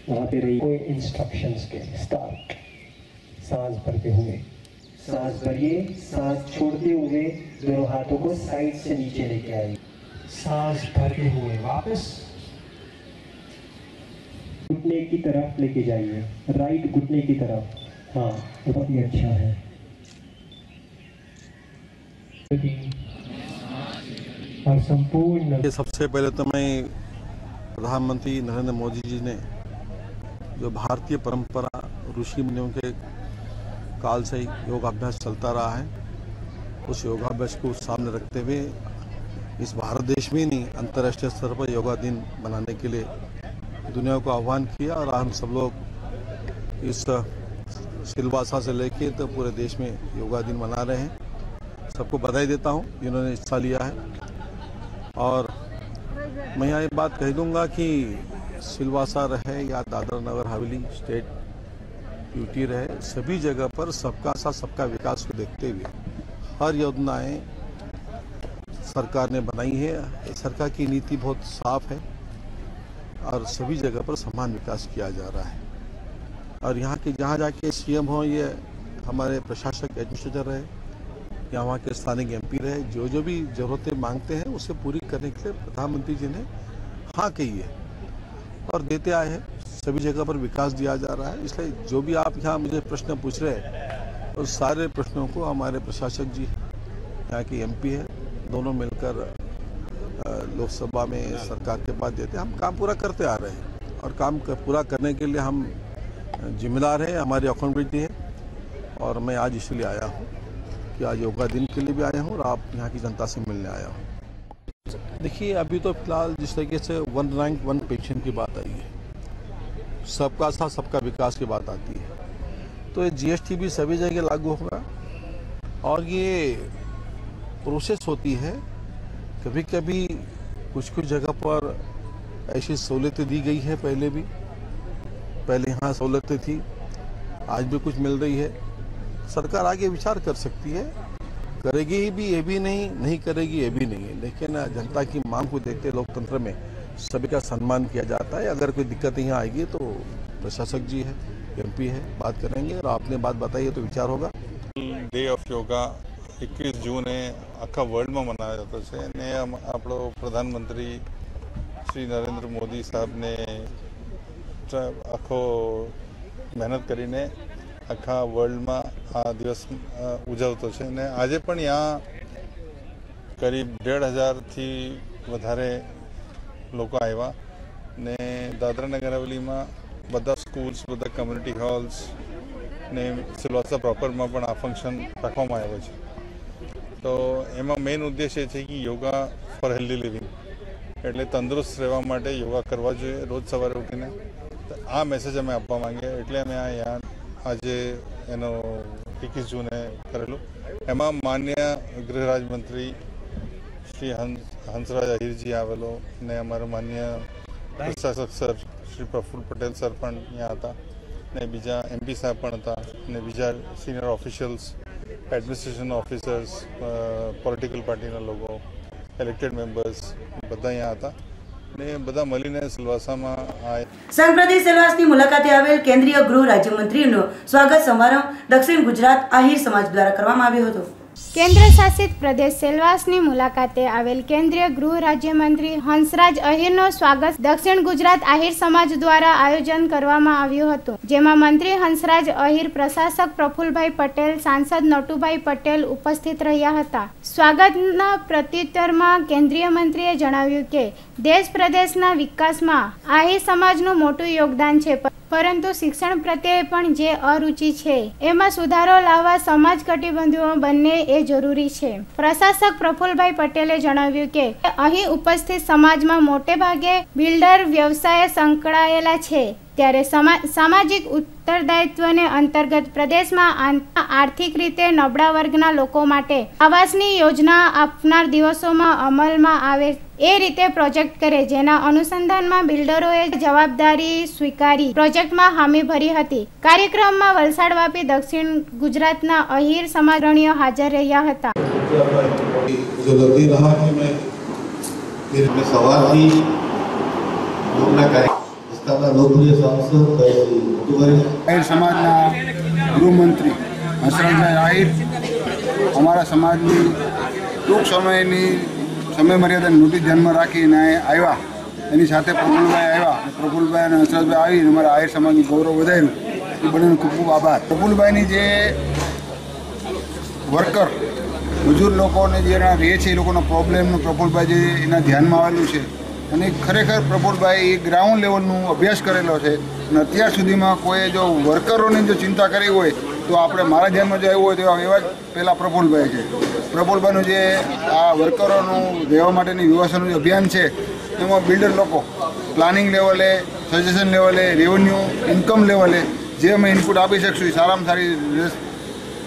वहाँ पे रही कोई इंस्ट्रक्शंस के स्टार्ट. सांस भरते हुए, सांस भरिए, सांस छोड़ते हुए दोनों हाथों को साइड से नीचे लेके आइए. सांस भरते हुए वापस घुटने की तरफ लेके जाइए, राइट घुटने की तरफ. हाँ, बहुत ही अच्छा है. और संपूर्ण सबसे पहले तो मैं प्रधानमंत्री नरेंद्र मोदी जी ने जो भारतीय परंपरा ऋषि मुनियों के काल से योगाभ्यास चलता रहा है, उस योगाभ्यास को सामने रखते हुए इस भारत देश में नहीं अंतर्राष्ट्रीय स्तर पर योगा दिन मनाने के लिए दुनिया को आह्वान किया और हम सब लोग इस सिलवासा से लेके तो पूरे देश में योगा दिन मना रहे हैं. सबको बधाई देता हूं जिन्होंने हिस्सा लिया है. और मैं यहाँ ये बात कह दूंगा कि सिलवासा रहे या दादरा नगर हवेली स्टेट यूटी रहे, सभी जगह पर सबका साथ सबका विकास को देखते हुए हर योजनाएं सरकार ने बनाई है. सरकार की नीति बहुत साफ है और सभी जगह पर समान विकास किया जा रहा है. और यहाँ के जहाँ जाके सीएम हो, ये हमारे प्रशासक एडमिनिस्ट्रेटर रहे या वहाँ के स्थानीय एमपी रहे, जो जो भी जरूरतें मांगते हैं उसे पूरी करने के लिए प्रधानमंत्री जी ने हाँ कही है और देते आए हैं. सभी जगह पर विकास दिया जा रहा है. इसलिए जो भी आप यहाँ मुझे प्रश्न पूछ रहे हैं उस सारे प्रश्नों को हमारे प्रशासक जी यहाँ के एमपी है, दोनों मिलकर लोकसभा में सरकार के पास देते हैं. हम काम पूरा करते आ रहे हैं और काम पूरा करने के लिए हम जिम्मेदार हैं, हमारी अकाउंटेबिलिटी है. और मैं आज इसलिए आया हूँ कि आज योगा दिन के लिए भी आया हूँ और आप यहाँ की जनता से मिलने आया हूँ. देखिए, अभी तो फिलहाल जिस तरीके से 1 रैंक 1 पेंशन की बात आई है, सबका साथ सबका विकास की बात आती है, तो ये जीएसटी भी सभी जगह लागू होगा. और ये प्रोसेस होती है, कभी कभी कुछ जगह पर ऐसी सहूलतें दी गई है, पहले यहाँ सहूलतें थी, आज भी कुछ मिल रही है. सरकार आगे विचार कर सकती है, करेगी भी ये भी नहीं करेगी ये भी नहीं है, लेकिन जनता की मांग को देखते लोकतंत्र में सभी का सम्मान किया जाता है. अगर कोई दिक्कत यहाँ आएगी तो प्रशासक जी है, एमपी है, बात करेंगे और आपने बात बताई है तो विचार होगा. डे ऑफ योगा 21 जूने आखा वर्ल्ड में मनाया जाता है ने આપણો પ્રધાનમંત્રી શ્રી નરેન્દ્ર મોદી સાહેબને આખો મહેનત કરીને આખા વર્લ્ડમાં આ દિવસ ઉજવતો છે અને આજે પણ यहाँ करीब 1,500 થી વધારે લોકો આવ્યા ને દાદરા નગર હવેલીમાં બધા સ્કૂલ્સ, બધા કમ્યુનિટી હોલ્સ ને સિલવાસા પ્રોપરમાં પણ આ ફંક્શન રાખવામાં આવ્યો છે. તો એમાં મેઇન ઉદ્દેશ્ય છે કે યોગા ફોર હેલ્ધી લિવિંગ, એટલે તંદુરસ્ત રહેવા માટે યોગા કરવા જોઈએ રોજ સવારે ઉઠીને. આ મેસેજ અમે આપવા માંગીએ એટલે અમે અહીંયા આજે એનો 21 જૂને કરેલું. એમાં માન્ય ગૃહ રાજમંત્રી શ્રી હંસરાજ અહીરજી આવેલો ને અમારા માન્ય પ્રશાસક સર શ્રી પ્રફુલ પટેલ સર પણ અહીંયા હતા ને બીજા એમપી સાહેબ પણ હતા ને બીજા senior officials, administration officers, political પાર્ટીના લોકો, ઇલેક્ટેડ મેમ્બર્સ બધા અહીંયા હતા ને બધા મળીને સિલવાસામાં આ સંઘ પ્રદેશ સેલવાસની મુલાકાતે આવેલ કેન્દ્રીય ગૃહ રાજ્યમંત્રીનો સ્વાગત સમારંભ દક્ષિણ ગુજરાત આહિર સમાજ દ્વારા કરવામાં આવ્યો હતો. કેન્દ્ર શાસિત પ્રદેશ સેલવાસની મુલાકાતે આવેલ કેન્દ્રીય ગૃહ રાજ્યમંત્રી હંસરાજ અહીરનો સ્વાગત દક્ષિણ ગુજરાત આહિર સમાજ દ્વારા આયોજન કરવામાં આવ્યું હતું, જેમાં મંત્રી હંસરાજ અહીર, પ્રશાસક પ્રફુલભાઈ પટેલ, સાંસદ નટુભાઈ પટેલ ઉપસ્થિત રહ્યા હતા. સ્વાગતના પ્રત્યુત્તરમાં કેન્દ્રીય મંત્રીએ જણાવ્યું કે દેશ પ્રદેશના વિકાસમાં આહિર સમાજનું મોટું યોગદાન છે, પરંતુ શિક્ષણ પ્રત્યે પણ જે અરુચિ છે એમાં સુધારો લાવવા સમાજ કટિબંધો બંને એ જરૂરી છે. પ્રશાસક પ્રફુલભાઈ પટેલે જણાવ્યું કે અહીં ઉપસ્થિત સમાજમાં મોટે ભાગે બિલ્ડર વ્યવસાય સંકળાયેલા છે, ત્યારે સામાજિક ઉત્તરદાયિત્વને અંતર્ગત પ્રદેશમાં આર્થિક રીતે નબળા વર્ગના લોકો માટે આવાસની યોજના આપનાર દિવસોમાં અમલમાં આવે એ રીતે પ્રોજેક્ટ કરે, જેના અનુસંધાનમાં બિલ્ડરોએ જવાબદારી સ્વીકારી પ્રોજેક્ટમાં હામી ભરી હતી. કાર્યક્રમમાં વલસાડ, વાપી, દક્ષિણ ગુજરાતના અહીર સમાજરણીઓ હાજર રહ્યા હતા. આહિર સમાજના ગૃહમંત્રી હંસરાજભાઈ આહિર અમારા સમાજની ટૂંક સમય મર્યાદાની નોટિસ ધ્યાનમાં રાખીને આવ્યા. એની સાથે પ્રફુલભાઈ આવ્યા. પ્રફુલભાઈ અને હંસરાજભાઈ આવીને અમારા આહિર સમાજનું ગૌરવ વધાર્યું. એ બંનેનો ખૂબ ખૂબ આભાર. પ્રફુલભાઈની જે વર્કર મજૂર લોકોને જે રહે છે એ લોકોના પ્રોબ્લેમનું પ્રફુલભાઈ જે એના ધ્યાનમાં આવેલું છે, અને ખરેખર પ્રફુલભાઈ ગ્રાઉન્ડ લેવલનું અભ્યાસ કરેલો છે. અને અત્યાર સુધીમાં કોઈ જો વર્કરોની જો ચિંતા કરી હોય તો આપણે મારા ધ્યાનમાં જો આવ્યું હોય તો એવા જ પહેલાં પ્રફુલભાઈ છે. પ્રફુલભાઈનું જે આ વર્કરોનું રહેવા માટેની વ્યવસ્થાનું જે અભિયાન છે એમાં બિલ્ડર લોકો પ્લાનિંગ લેવલે, સજેશન લેવલે, રેવન્યુ ઇન્કમ લેવલે જે અમે ઇનપુટ આપી શકશું એ સારામાં સારી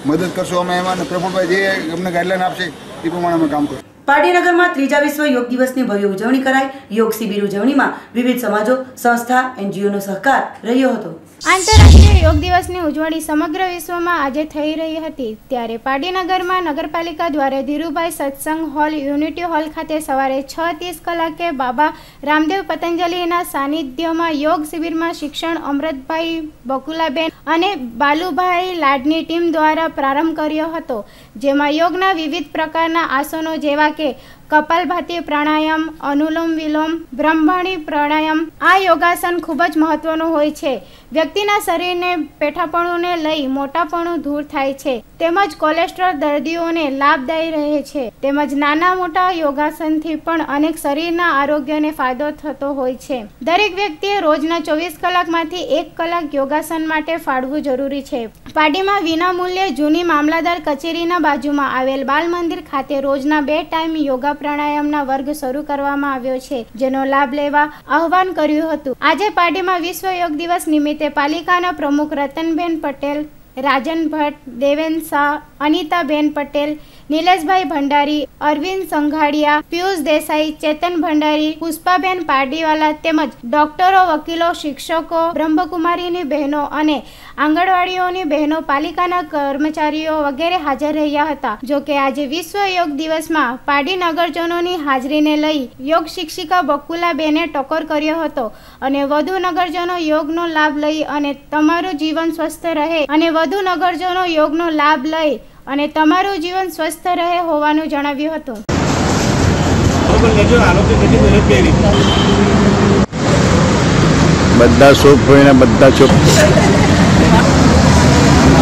મદદ કરશું અમે એમાં. અને પ્રફુલભાઈ જે અમને ગાઈડલાઈન આપશે એ પ્રમાણે અમે કામ કરશું. પાટીનગરમાં ત્રીજા વિશ્વ યોગ દિવસની ભવ્ય ઉજવણી કરાઈ. યોગ શિબિર ઉજવણીમાં વિવિધ સમાજો, સંસ્થા, NGOનો સહકાર રહ્યો હતો. આંતરરાષ્ટ્રીય યોગ દિવસની ઉજવણી સમગ્ર વિશ્વમાં આજે થઈ રહી હતી, ત્યારે પાટીનગરમાં નગરપાલિકા દ્વારા ધીરુભાઈ સત્સંગ હોલ, યુનિટી હોલ ખાતે સવારે 6:30 કલાકે બાબા રામદેવ પતંજલિના સાનિધ્યમાં યોગ શિબિરમાં શિક્ષણ અમૃતભાઈ બકુલાબેન અને બાલુભાઈ લાડની ટીમ દ્વારા પ્રારંભ કર્યો હતો, જેમાં યોગના વિવિધ પ્રકારના આસનો જેવા કે કપાલભાતિ પ્રાણાયામ, અનુલોમ વિલોમ, બ્રહ્મણી પ્રાણાયામ. આ યોગાસન ખૂબ જ મહત્વનું હોય છે. વ્યક્તિના શરીરને પેઠાપણુંને લઈ મોટાપણું દૂર થાય છે, તેમજ કોલેસ્ટ્રોલ દર્દીઓને લાભદાયી રહે છે, તેમજ નાના મોટા યોગાસનથી પણ અનેક શરીરના આરોગ્યને ફાયદો થતો હોય છે. દરેક વ્યક્તિએ રોજના 24 કલાકમાંથી 1 કલાક યોગાસન માટે ફાળવું જરૂરી છે. પાટીમાં વિનામૂલ્યે જૂની મામલાદાર કચેરીના બાજુમાં આવેલ બાલ મંદિર ખાતે રોજના 2 ટાઈમ યોગા પ્રાણાયામના વર્ગ શરૂ કરવામાં આવ્યો છે, જેનો લાભ લેવા આહવાન કર્યું હતું. આજે પાટીમાં વિશ્વ યોગ દિવસ નિમિત્તે પાલિકાના પ્રમુખ રતનબેન પટેલ, રાજન ભટ્ટ, દેવેન શાહ, અનિતાબેન પટેલ, નિલેશભાઈ ભંડારી, અરવિંદ સંઘાડિયા, પિયુષ દેસાઈ, ચેતન ભંડારી, પુષ્પાબેન પારડીવાલા તેમજ ડોક્ટરો, વકીલો, શિક્ષકો, બ્રહ્મકુમારીની બહેનો અને આંગણવાડીઓની બહેનો, પાલિકાના કર્મચારીઓ વગેરે હાજર રહ્યા હતા. જો કે આજે વિશ્વ યોગ દિવસમાં પાડી નગરજનોની હાજરીને લઈ યોગ શિક્ષિકા બકુલાબેને ટકોર કર્યો હતો અને વધુ નગરજનો યોગનો લાભ લઈ અને તમારું જીવન સ્વસ્થ રહે અને વધુ નગરજનો યોગનો લાભ લઈ અને તમારું જીવન સ્વસ્થ રહે હોવાનું જણાવ્યું હતું. બધા સુખ હોય ને બધા ચૂપ.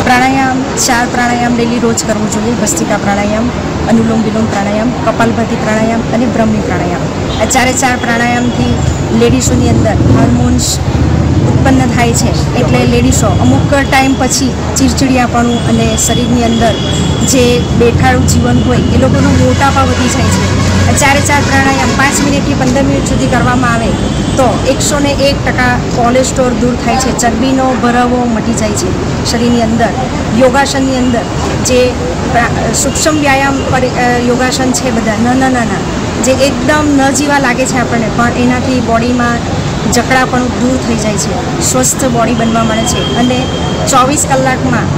પ્રાણાયામ 4 પ્રાણાયામ ડેલી રોજ કરવું જોઈએ. ભસ્ત્રિકા પ્રાણાયામ, અનુલોમ વિલોમ પ્રાણાયામ, કપાલભાતિ પ્રાણાયામ અને બ્રહ્મણી પ્રાણાયામ. આ 4 પ્રાણાયામથી લેડીઝોની અંદર હોર્મોન્સ ઉત્પન્ન થાય છે, એટલે લેડીઝો અમુક ટાઈમ પછી ચીડચીડિયાપણું અને શરીરની અંદર જે બેઠાડું જીવન હોય એ લોકોનો મોટાપા વધી જાય છે. 4 પ્રાણાયામ 5 મિનિટથી 15 મિનિટ સુધી કરવામાં આવે તો 101% કોલેસ્ટ્રોલ દૂર થાય છે, ચરબીનો ભરાવો મટી જાય છે શરીરની અંદર. યોગાસનની અંદર જે સૂક્ષ્મ વ્યાયામ પર યોગાસન છે બધા નાના જે એકદમ ન જીવા લાગે છે આપણને, પણ એનાથી બોડીમાં જકડાપણું દૂર થઈ જાય છે, સ્વસ્થ બોડી બનવા મળે છે અને 24 કલાકમાં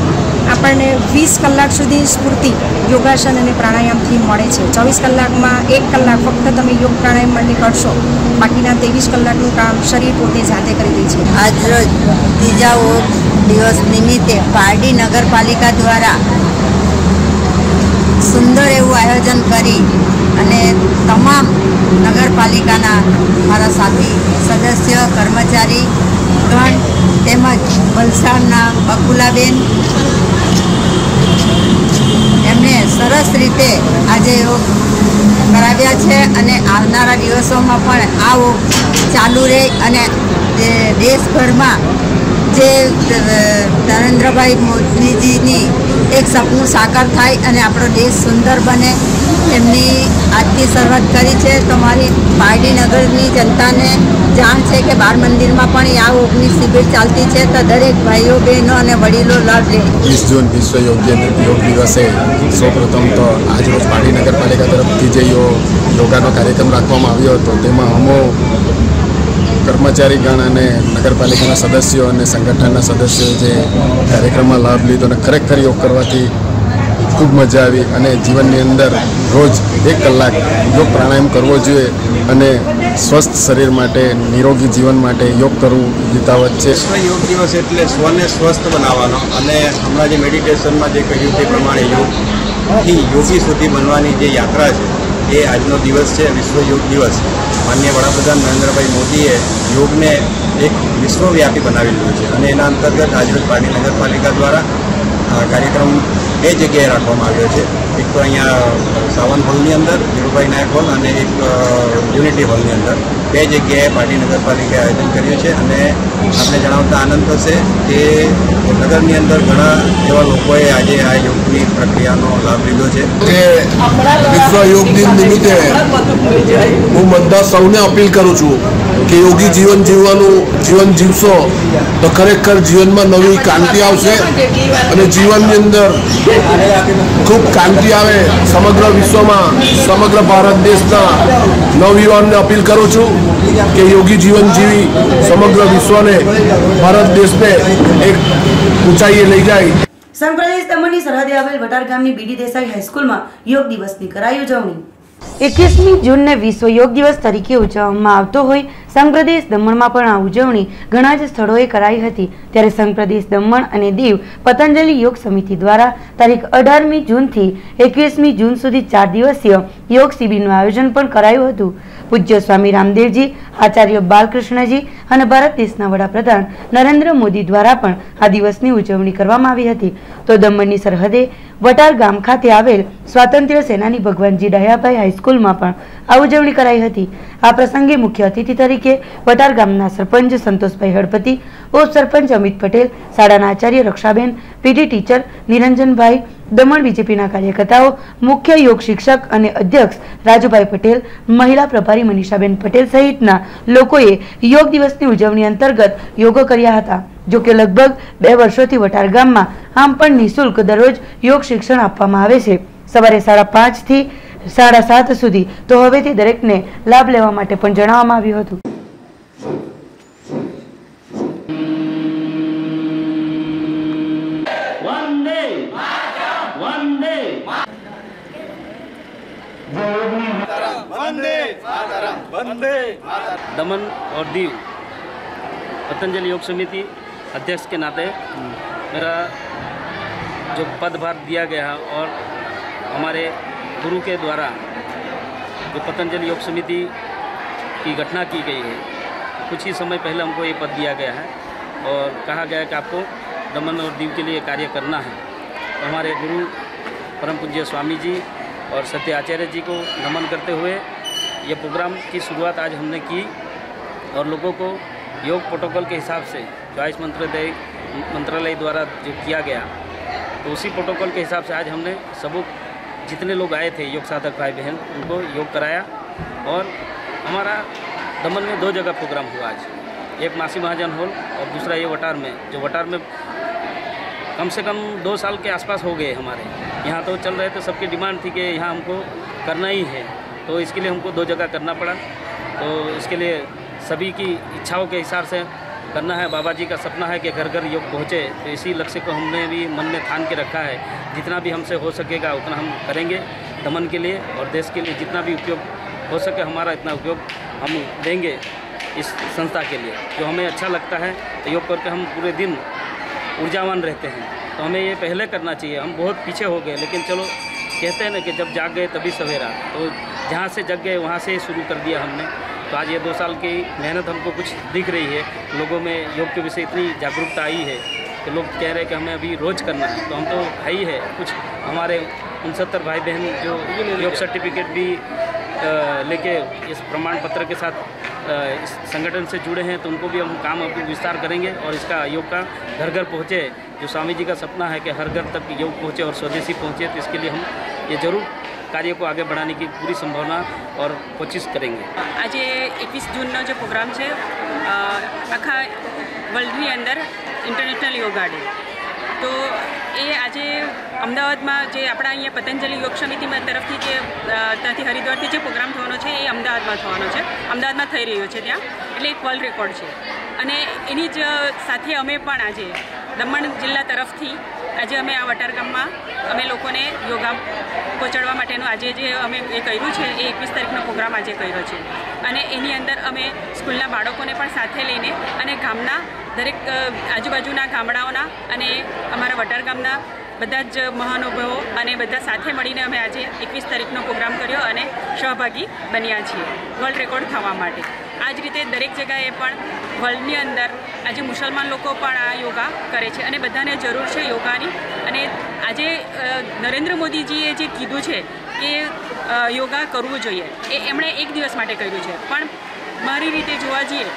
આપણને 20 કલાક સુધી સ્ફૂર્તિ યોગાસન અને પ્રાણાયામથી મળે છે. 24 કલાકમાં 1 કલાક ફક્ત તમે યોગ પ્રાણાયામ માટે કરશો, બાકીના 23 કલાકનું કામ શરીર પોતે જાતે કરી દે છે. આજરોજ ત્રીજા યોગ દિવસ નિમિત્તે પારડી નગરપાલિકા દ્વારા સુંદર એવું આયોજન કરી અને તમામ નગરપાલિકાના મારા સાથી સદસ્ય કર્મચારી ગણ તેમજ વલસાડના બકુલાબેન એમને સરસ રીતે આજે યોગ કરાવ્યા છે અને આવનારા દિવસોમાં પણ આ યોગ ચાલુ રહે અને દેશભરમાં જે નરેન્દ્રભાઈ મોદીજીની એક સપનું સાકાર થાય અને આપણો દેશ સુંદર બને એમની આજથી શરૂઆત કરી છે. તો મારી પારડી નગરની જનતાને જાણ છે કે બાળ મંદિરમાં પણ આ યોગની શિબિર ચાલતી છે, તો દરેક ભાઈઓ બહેનો અને વડીલો લાભ લે. 20 જૂન વિશ્વ યોગ દિવસે સૌપ્રથમ તો આજરોજ પારડી નગરપાલિકા તરફથી જે યોગાનો કાર્યક્રમ રાખવામાં આવ્યો હતો તેમાં અમો કર્મચારીગણ અને નગરપાલિકાના સદસ્યો અને સંગઠનના સદસ્યોએ જે કાર્યક્રમમાં લાભ લીધો અને ખરેખર યોગ કરવાથી ખૂબ મજા આવી અને જીવનની અંદર રોજ 1 કલાક યોગ પ્રાણાયામ કરવો જોઈએ અને સ્વસ્થ શરીર માટે નિરોગી જીવન માટે યોગ કરવું હિતાવત છે. વિશ્વ યોગ દિવસ એટલે સ્વને સ્વસ્થ બનાવવાનો અને હમણાં જે મેડિટેશનમાં જે કહ્યું તે પ્રમાણે યોગથી યોગી સુધી બનવાની જે યાત્રા છે એ આજનો દિવસ છે, વિશ્વ યોગ દિવસ. માનનીય વડાપ્રધાન નરેન્દ્રભાઈ મોદીએ યોગને એક વિશ્વવ્યાપી બનાવી લીધું છે અને એના અંતર્ગત આજરોજ પારડી નગરપાલિકા દ્વારા કાર્યક્રમ 2 જગ્યાએ રાખવામાં આવ્યો છે. એક તો અહીંયા સાવન હોલની અંદર ધીરુભાઈ નાયક હોલ અને એક યુનિટી હોલની અંદર 2 જગ્યાએ પારડી નગરપાલિકાએ આયોજન કર્યું છે અને આપણે જણાવતા આનંદ થશે કે નગરની અંદર ઘણા એવા લોકોએ આજે આ યોગની પ્રક્રિયાનો લાભ લીધો છે. વિશ્વ યોગ દિન નિમિત્તે હું બધા સૌને અપીલ કરું છું કે યોગી જીવન જીવન જીવશો તો ખરેખર જીવનમાં નવી ક્રાંતિ આવશે અને જીવનની અંદર ખૂબ ક્રાંતિ આવે. સમગ્ર વિશ્વમાં સમગ્ર ભારત દેશના નવયુવાનને અપીલ કરું છું કે યોગી જીવન જીવી સમગ્ર વિશ્વને ભારત દેશને એક ઊંચાઈએ લઈ જાય. સંઘ પ્રદેશ દમણની સરહદે આવેલ વટાર ગામની બીડી દેસાઈ હાઈસ્કૂલમાં યોગ દિવસની કરાઈ ઉજવણી. 21મી જૂનને વિશ્વ યોગ દિવસ તરીકે ઉજવવામાં આવતો હોય સંઘ પ્રદેશ દમણમાં પણ આ ઉજવણી ઘણા જ સ્થળોએ કરાઈ હતી. ત્યારે સંઘ પ્રદેશ દમણ અને દીવ પતંજલિ યોગ સમિતિ દ્વારા તારીખ 18મી જૂનથી 21મી જૂન સુધી 4 દિવસીય યોગ શિબિરનું આયોજન પણ કરાયું હતું. પૂજ્ય સ્વામી રામદેવજી, આચાર્ય બાલકૃષ્ણજી અને ભારત દેશના વડાપ્રધાન નરેન્દ્ર મોદી દ્વારા પણ આ દિવસની ઉજવણી કરવામાં આવી હતી. તો દમણની સરહદે વટાર ગામ ખાતે આવેલ સ્વાતંત્ર્ય સેનાની ભગવાનજી ડાયાભાઈ હાઈસ્કૂલમાં પણ આ ઉજવણી કરાઈ હતી. આ પ્રસંગે મુખ્ય અતિથિ તરીકે વટાર ગામના સરપંચ સંતોષભાઈ હળપતિ, ઉપસરપંચ અમિત પટેલ, શાળાના આચાર્ય રક્ષાબેન, પીટી ટીચર નિરંજનભાઈ, દમણ બીજેપીના કાર્યકર્તાઓ, મુખ્ય યોગ શિક્ષક અને અધ્યક્ષ રાજુભાઈ પટેલ, મહિલા પ્રભારી મનીષાબેન પટેલ સહિતના લોકોએ યોગ દિવસની ઉજવણી અંતર્ગત યોગો કર્યા હતા. જો કે લગભગ 2 વર્ષોથી વટાર ગામમાં આમ પણ નિઃશુલ્ક દરરોજ યોગ શિક્ષણ આપવામાં આવે છે, સવારે 5:30 થી 7:30 સુધી. તો હવે તે દરેકને લાભ લેવા માટે પણ જણાવવામાં આવ્યું હતું. दमन और दीव पतंजलि योग समिति अध्यक्ष के नाते मेरा जो पदभार दिया गया है और हमारे गुरु के द्वारा जो पतंजलि योग समिति की घटना की गई है, कुछ ही समय पहले हमको ये पद दिया गया है और कहा गया है कि आपको दमन और दीव के लिए कार्य करना है. तो हमारे गुरु परम पूज्य स्वामी जी और सत्य आचार्य जी को नमन करते हुए ये प्रोग्राम की शुरुआत आज हमने की और लोगों को योग प्रोटोकॉल के हिसाब से जो आयुष मंत्रालय द्वारा जो किया गया, तो उसी प्रोटोकॉल के हिसाब से आज हमने सब जितने लोग आए थे योग साधक भाई बहन उनको योग कराया. और हमारा दमन में 2 जगह प्रोग्राम हुआ आज, एक मासी महाजन हॉल और दूसरा ये वटार में. जो वटार में कम से कम 2 साल के आसपास हो गए हमारे यहाँ, तो चल रहे थे, सबकी डिमांड थी कि यहाँ हमको करना ही है, तो इसके लिए हमको 2 जगह करना पड़ा. तो इसके लिए सभी की इच्छाओं के हिसाब से करना है। बाबा जी का सपना है कि घर घर योग पहुँचे, तो इसी लक्ष्य को हमने भी मन में ठान के रखा है। जितना भी हमसे हो सकेगा उतना हम करेंगे दमन के लिए, और देश के लिए जितना भी उपयोग हो सके हमारा इतना उपयोग हम देंगे इस संस्था के लिए। जो हमें अच्छा लगता है, तो योग करके हम पूरे दिन ऊर्जावान रहते हैं, तो हमें ये पहले करना चाहिए। हम बहुत पीछे हो गए, लेकिन चलो कहते हैं ना कि जब जाग गए तभी सवेरा, तो जहाँ से जग गए वहाँ से शुरू कर दिया हमने। तो आज ये 2 साल की मेहनत हमको कुछ दिख रही है, लोगों में योग के विषय इतनी जागरूकता आई है कि लोग कह रहे हैं कि हमें अभी रोज़ करना है। तो हम तो है ही है, कुछ हमारे 69 भाई बहन जो योग सर्टिफिकेट भी लेके इस प्रमाण पत्र के साथ इस संगठन से जुड़े हैं, तो उनको भी हम काम अभी विस्तार करेंगे और इसका योग का घर घर पहुँचे। जो स्वामी जी का सपना है कि हर घर तक योग पहुँचे और स्वदेशी पहुँचे, तो इसके लिए हम ये जरूर कार्य को आगे बढ़ाने की पूरी संभावना और कोशिश करेंगे। आज 21 जून जो प्रोग्राम है आखा वर्ल्डनी अंदर इंटरनेशनल योगा डे, तो ये आज अमदावाद में जो अपना अँ पतंजलि योग समिति तरफथी जे त्याथी हरिद्वार जो प्रोग्राम थवानो छे ए अमदावाद में थवानो छे, अमदावाद में थई रह्यो छे त्यां, एटले एक वर्ल्ड रेकॉर्ड है। अने एनी ज साथे अमे पण आज दमण जिल्ला तरफथी आज अमे आ वटारगाममां अमे लोकोने योगा पहोंचाडवा माटेनो आज जे अमे ए कर्युं छे ए 21 तारीखनो प्रोग्राम आज कर्यो छे। अने एनी अंदर अमे स्कूलना बाळकोने पण साथे लईने अने गामना दरेक आजूबाजूना गामडाओना अने अमारा वटारगामना बधा ज महानुभावो अने बधा साथे मळीने अमे आज 21 तारीखनो प्रोग्राम कर्यो अने सहभागी बन्या छीए वर्ल्ड रेकॉर्ड थवा माटे। आज रीते दरेक जगह पण वर्ल्डनी अंदर आज मुसलमान लोग पण आ योगा करे छे अने बधाने जरूर छे योगानी। अने आज नरेंद्र मोदीजीए जे कीधुं छे कि योगा करवुं जोईए ए एमणे एक दिवस माटे कर्युं छे, पण मारी रीते जोवा जईए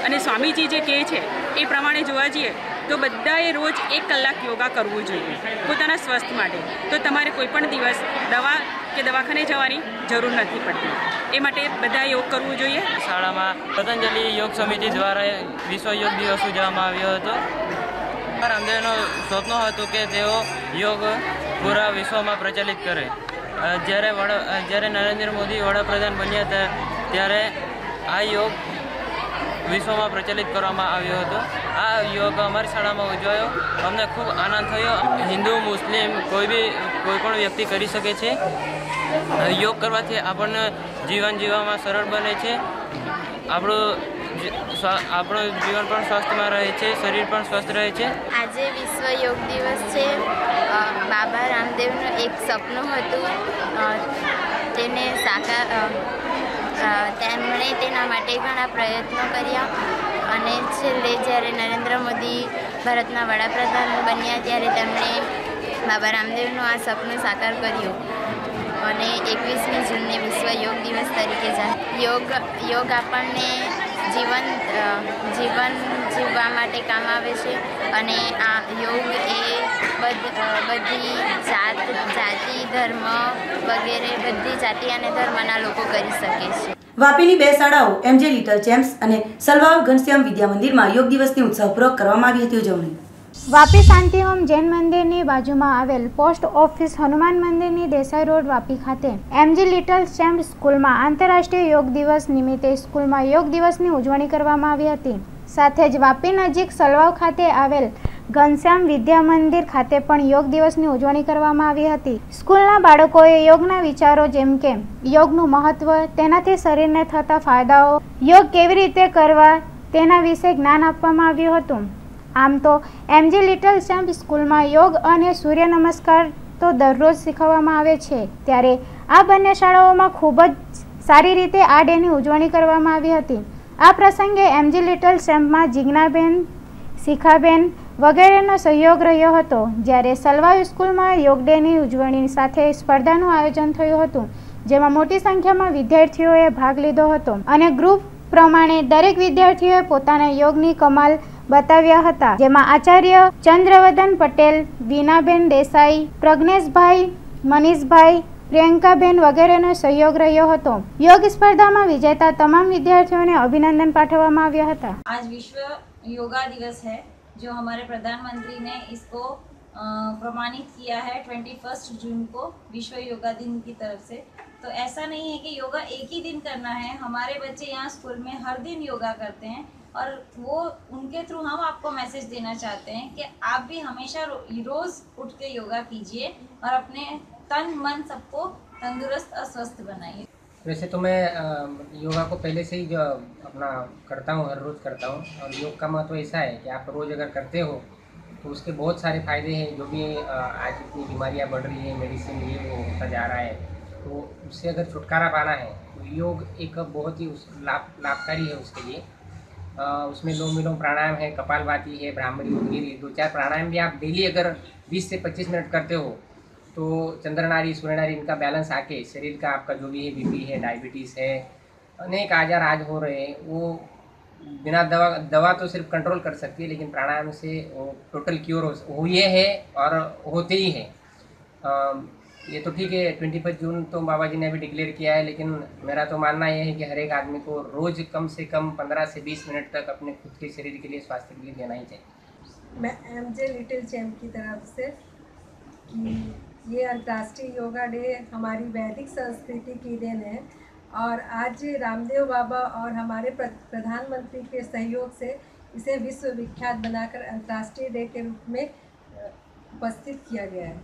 अने स्वामीजी जे कहे छे ए प्रमाणे जोवा जईए तो बधाए रोज 1 कलाक योगा करवुं जोईए पोताना स्वस्थ माटे। तो तमारे कोईपण दिवस दवा के दवाखाने जवानी जरूर नहीं पड़ती, ए माटे बधाए योग करवुं जोईए। शाळामां पतंजलि योग समिति द्वारा विश्व योग दिवस उजववामां आव्यो हतो। रामदेवनो स्वप्न हतुं के तेओ योग पूरा विश्व में प्रचलित करे। જ્યારે નરેન્દ્ર મોદી વડાપ્રધાન બન્યા હતા ત્યારે આ योग विश्व में प्रचलित करवामां आव्यो हतो। आ योग अमारी शाळामां उजवायो, अमने खूब आनंद थयो। हिंदू मुस्लिम कोई पण व्यक्ति करी सके छे। योग करवाथी आपणे जीवन जीववामां सरळ बने छे, આપણું જીવન પણ સ્વસ્થમાં રહે છે, શરીર પણ સ્વસ્થ રહે છે। આજે વિશ્વ યોગ દિવસ છે। બાબા રામદેવનું એક સપનું હતું, તેને સાકાર તેમણે તેના માટે ઘણા પ્રયત્નો કર્યા અને છેલ્લે જ્યારે નરેન્દ્ર મોદી ભારતના વડાપ્રધાન બન્યા ત્યારે તેમણે બાબા રામદેવનું આ સપનું સાકાર કર્યું અને 21મી જૂનને વિશ્વ યોગ દિવસ તરીકે योग આપણને જીવન જીવવા માટે કામ આવે છે અને આ योग એ બધી જાતિ ધર્મ વગેરે બધી જાતિ અને ધર્મના લોકો કરી શકે છે। વાપીની 2 શાળાઓ એમજે લિટલ ચેમ્પ્સ અને સલવાવ ઘનશ્યામ વિદ્યા મંદિરમાં योग દિવસની ઉત્સાહપૂર્વક કરવામાં આવી હતી ઉજવણી। વાપી શાંતિહોમ જૈન મંદિરની બાજુમાં આવેલ પોસ્ટ ઓફિસ હનુમાન મંદિરની દેસાઈ રોડ વાપી ખાતે એમજી લિટલ ચેમ્પ સ્કૂલમાં આંતરરાષ્ટ્રીય યોગ દિવસ નિમિત્તે સ્કૂલમાં યોગ દિવસની ઉજવણી કરવામાં આવી હતી। સાથે જ વાપી નજીક સલવાવ ખાતે આવેલ ઘનશ્યામ વિદ્યા મંદિર ખાતે પણ યોગ દિવસની ઉજવણી કરવામાં આવી હતી। સ્કૂલના બાળકોએ યોગના વિચારો જેમ કે યોગનું મહત્વ, તેનાથી શરીરને થતા ફાયદાઓ, યોગ કેવી રીતે કરવા તેના વિશે જ્ઞાન આપવામાં આવ્યું હતું। આમ તો એમજી લિટલ ચેમ્પ સ્કૂલમાં યોગ અને સૂર્ય નમસ્કાર તો દરરોજ શીખવવામાં આવે છે, ત્યારે આ બંને શાળાઓમાં ખૂબ જ સારી રીતે આ ડેની ઉજવણી કરવામાં આવી હતી। આ પ્રસંગે એમજી લિટલ ચેમ્પમાં જીજ્ઞાબેન, શિખાબેન વગેરેનો સહયોગ રહ્યો હતો, જ્યારે સલવાવ સ્કૂલમાં યોગ ડેની ઉજવણી સાથે સ્પર્ધાનું આયોજન થયું હતું, જેમાં મોટી સંખ્યામાં વિદ્યાર્થીઓએ ભાગ લીધો હતો અને ગ્રુપ પ્રમાણે દરેક વિદ્યાર્થીઓએ પોતાના યોગની કમાલ बताव्या हता, जेमा आचार्य चंद्रवदन पटेल, वीनाबेन देसाई, प्रज्ञेशभाई, मनीषभाई, प्रियंकाबेन वगैरेनो सहयोग रह्यो हतो। योग स्पर्धा में विजेता तमाम विद्यार्थियों ने अभिनंदन पाठववामां आव्या हता। आज विश्व योगा दिवस है, जो हमारे प्रधानमंत्री ने इसको प्रमाणित किया है 21 जून को विश्व योगा दिन की तरफ से। तो ऐसा नहीं है कि योगा एक ही दिन करना है। हमारे बच्चे यहाँ स्कूल में हर दिन योगा करते हैं और वो उनके थ्रू हम आपको मैसेज देना चाहते हैं कि आप भी हमेशा रोज़ उठ के योगा कीजिए और अपने तन मन सबको तंदुरुस्त और स्वस्थ बनाइए। वैसे तो मैं योगा को पहले से ही जो अपना करता हूँ, हर रोज़ करता हूँ। और योग का महत्व ऐसा है कि आप रोज़ अगर करते हो तो उसके बहुत सारे फ़ायदे हैं। जो भी आज इतनी बीमारियाँ बढ़ रही है, मेडिसिन ये वो होता जा रहा है, तो उससे अगर छुटकारा पाना है तो योग एक बहुत ही लाभकारी है उसके लिए। उसमें लोम विलोम प्राणायाम है, कपालभाति है, ब्राह्मणी उदगिरी, 2-4 प्राणायाम भी आप डेली अगर 20 से 25 मिनट करते हो तो चंद्रनारी सूर्यनारी इनका बैलेंस आके शरीर का आपका जो भी है, बीपी है, डायबिटीज़ है, अनेक आजार आज हो रहे हैं, वो बिना दवा तो सिर्फ कंट्रोल कर सकती है, लेकिन प्राणायाम से वो टोटल क्योर हुए है और होते ही है। ये तो ठीक है, 21 जून तो बाबा जी ने अभी डिक्लेयर किया है, लेकिन मेरा तो मानना यह है कि हर एक आदमी को रोज़ कम से कम 15 से 20 मिनट तक अपने खुद के शरीर के लिए, स्वास्थ्य के लिए देना ही चाहिए। मैं MJ लिटिल चैम्प की तरफ से कि ये अंतर्राष्ट्रीय योगा डे हमारी वैदिक संस्कृति की देन है और आज रामदेव बाबा और हमारे प्रधानमंत्री के सहयोग से इसे विश्व विख्यात बनाकर अंतर्राष्ट्रीय डे के रूप में उपस्थित किया गया है।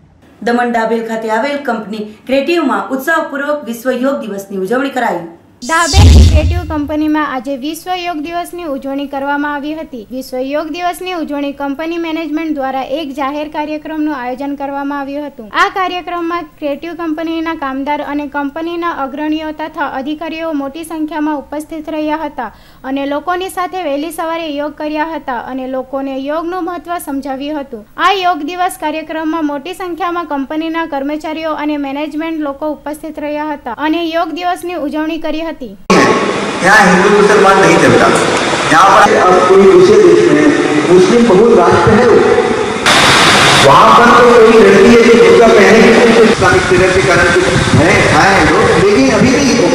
दमण डाबेल खाते आवेल कंपनी क्रिएटिव में उत्साहपूर्वक विश्व योग दिवस की उजवणी कराई। डाबેલ ક્રિએટિવ કંપનીમાં આજે વિશ્વ યોગ દિવસની ઉજવણી કરવામાં આવી હતી। વિશ્વ યોગ દિવસની ઉજવણી કંપની મેનેજમેન્ટ દ્વારા એક જાહેર કાર્યક્રમનું આયોજન કરવામાં આવ્યું હતું। આ કાર્યક્રમમાં ક્રિએટિવ કંપનીના કામદાર અને કંપનીના અગ્રણીઓ તથા અધિકારીઓ મોટી સંખ્યામાં ઉપસ્થિત રહ્યા હતા અને લોકોની સાથે વહેલી સવારે યોગ કર્યા હતા અને લોકોને યોગનું મહત્વ સમજાવ્યું હતું। આ યોગ દિવસ કાર્યક્રમમાં મોટી સંખ્યામાં કંપનીના કર્મચારીઓ અને મેનેજમેન્ટ લોકો ઉપસ્થિત રહ્યા હતા અને યોગ દિવસની ઉજવણી કરી હતી। यहाँ हिंदू मुसलमान नहीं चलता। यहाँ पर अब कोई दूसरे देश में मुस्लिम बहुत राष्ट्र है, वहाँ पर तो कोई लड़की है जो जूता पहने तो इस्लामिक सीरत के कारण कुछ है खाए हैं लोग, लेकिन अभी भी बहुत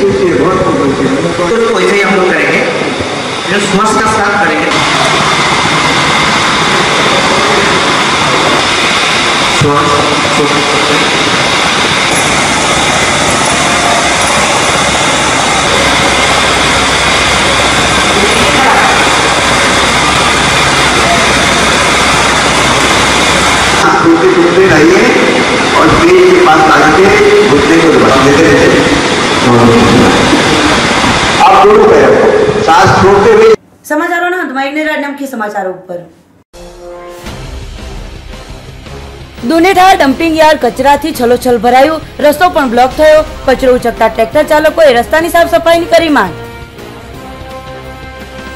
तो वैसे ही हम लोग करेंगे, जो श्वास का साथ करेंगे। घुटने रहिए और पेट के पास आके घुटने को दबा देते रहिए। आप दोनों पैर सांस छोड़ते हुए। समाचारों ना अंतમાં એક નજર મુખ્ય સમાચારો ઉપર। દુનેઠા ડમ્પિંગ યાર્ડ કચરાથી છલોછલ ભરાયું, રસ્તો પણ બ્લોક થયો, કચરો ઉચકતા ટ્રેક્ટર ચાલકોએ રસ્તાની સાફ સફાઈની કરી માંગ।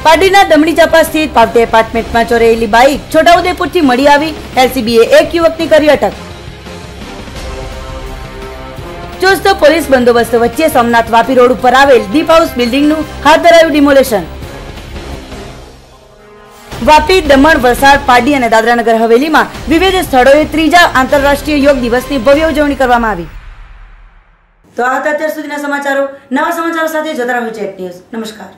પાટીના દમણી ચાપા સ્થિત પાવટે એપાર્ટમેન્ટમાં ચોરાયેલી બાઇક છોટાઉદેપુરથી મળી આવી, LCBએ એક યુવકની કરી અટક। ચુસ્ત પોલીસ બંદોબસ્ત વચ્ચે સોમનાથ વાપી રોડ ઉપર આવેલ દીપ હાઉસ બિલ્ડિંગનું હાથ ધરાયું ડિમોલેશન। વાપી, દમણ, વલસાડ, પાડી અને દાદરાનગર હવેલીમાં વિવિધ સ્થળોએ ત્રીજા આંતરરાષ્ટ્રીય યોગ દિવસની ભવ્ય ઉજવણી કરવામાં આવી। તો આ હતા અત્યાર સુધીના સમાચારો। નવા સમાચારો સાથે જોતા રહો ચેટ ન્યૂઝ। નમસ્કાર।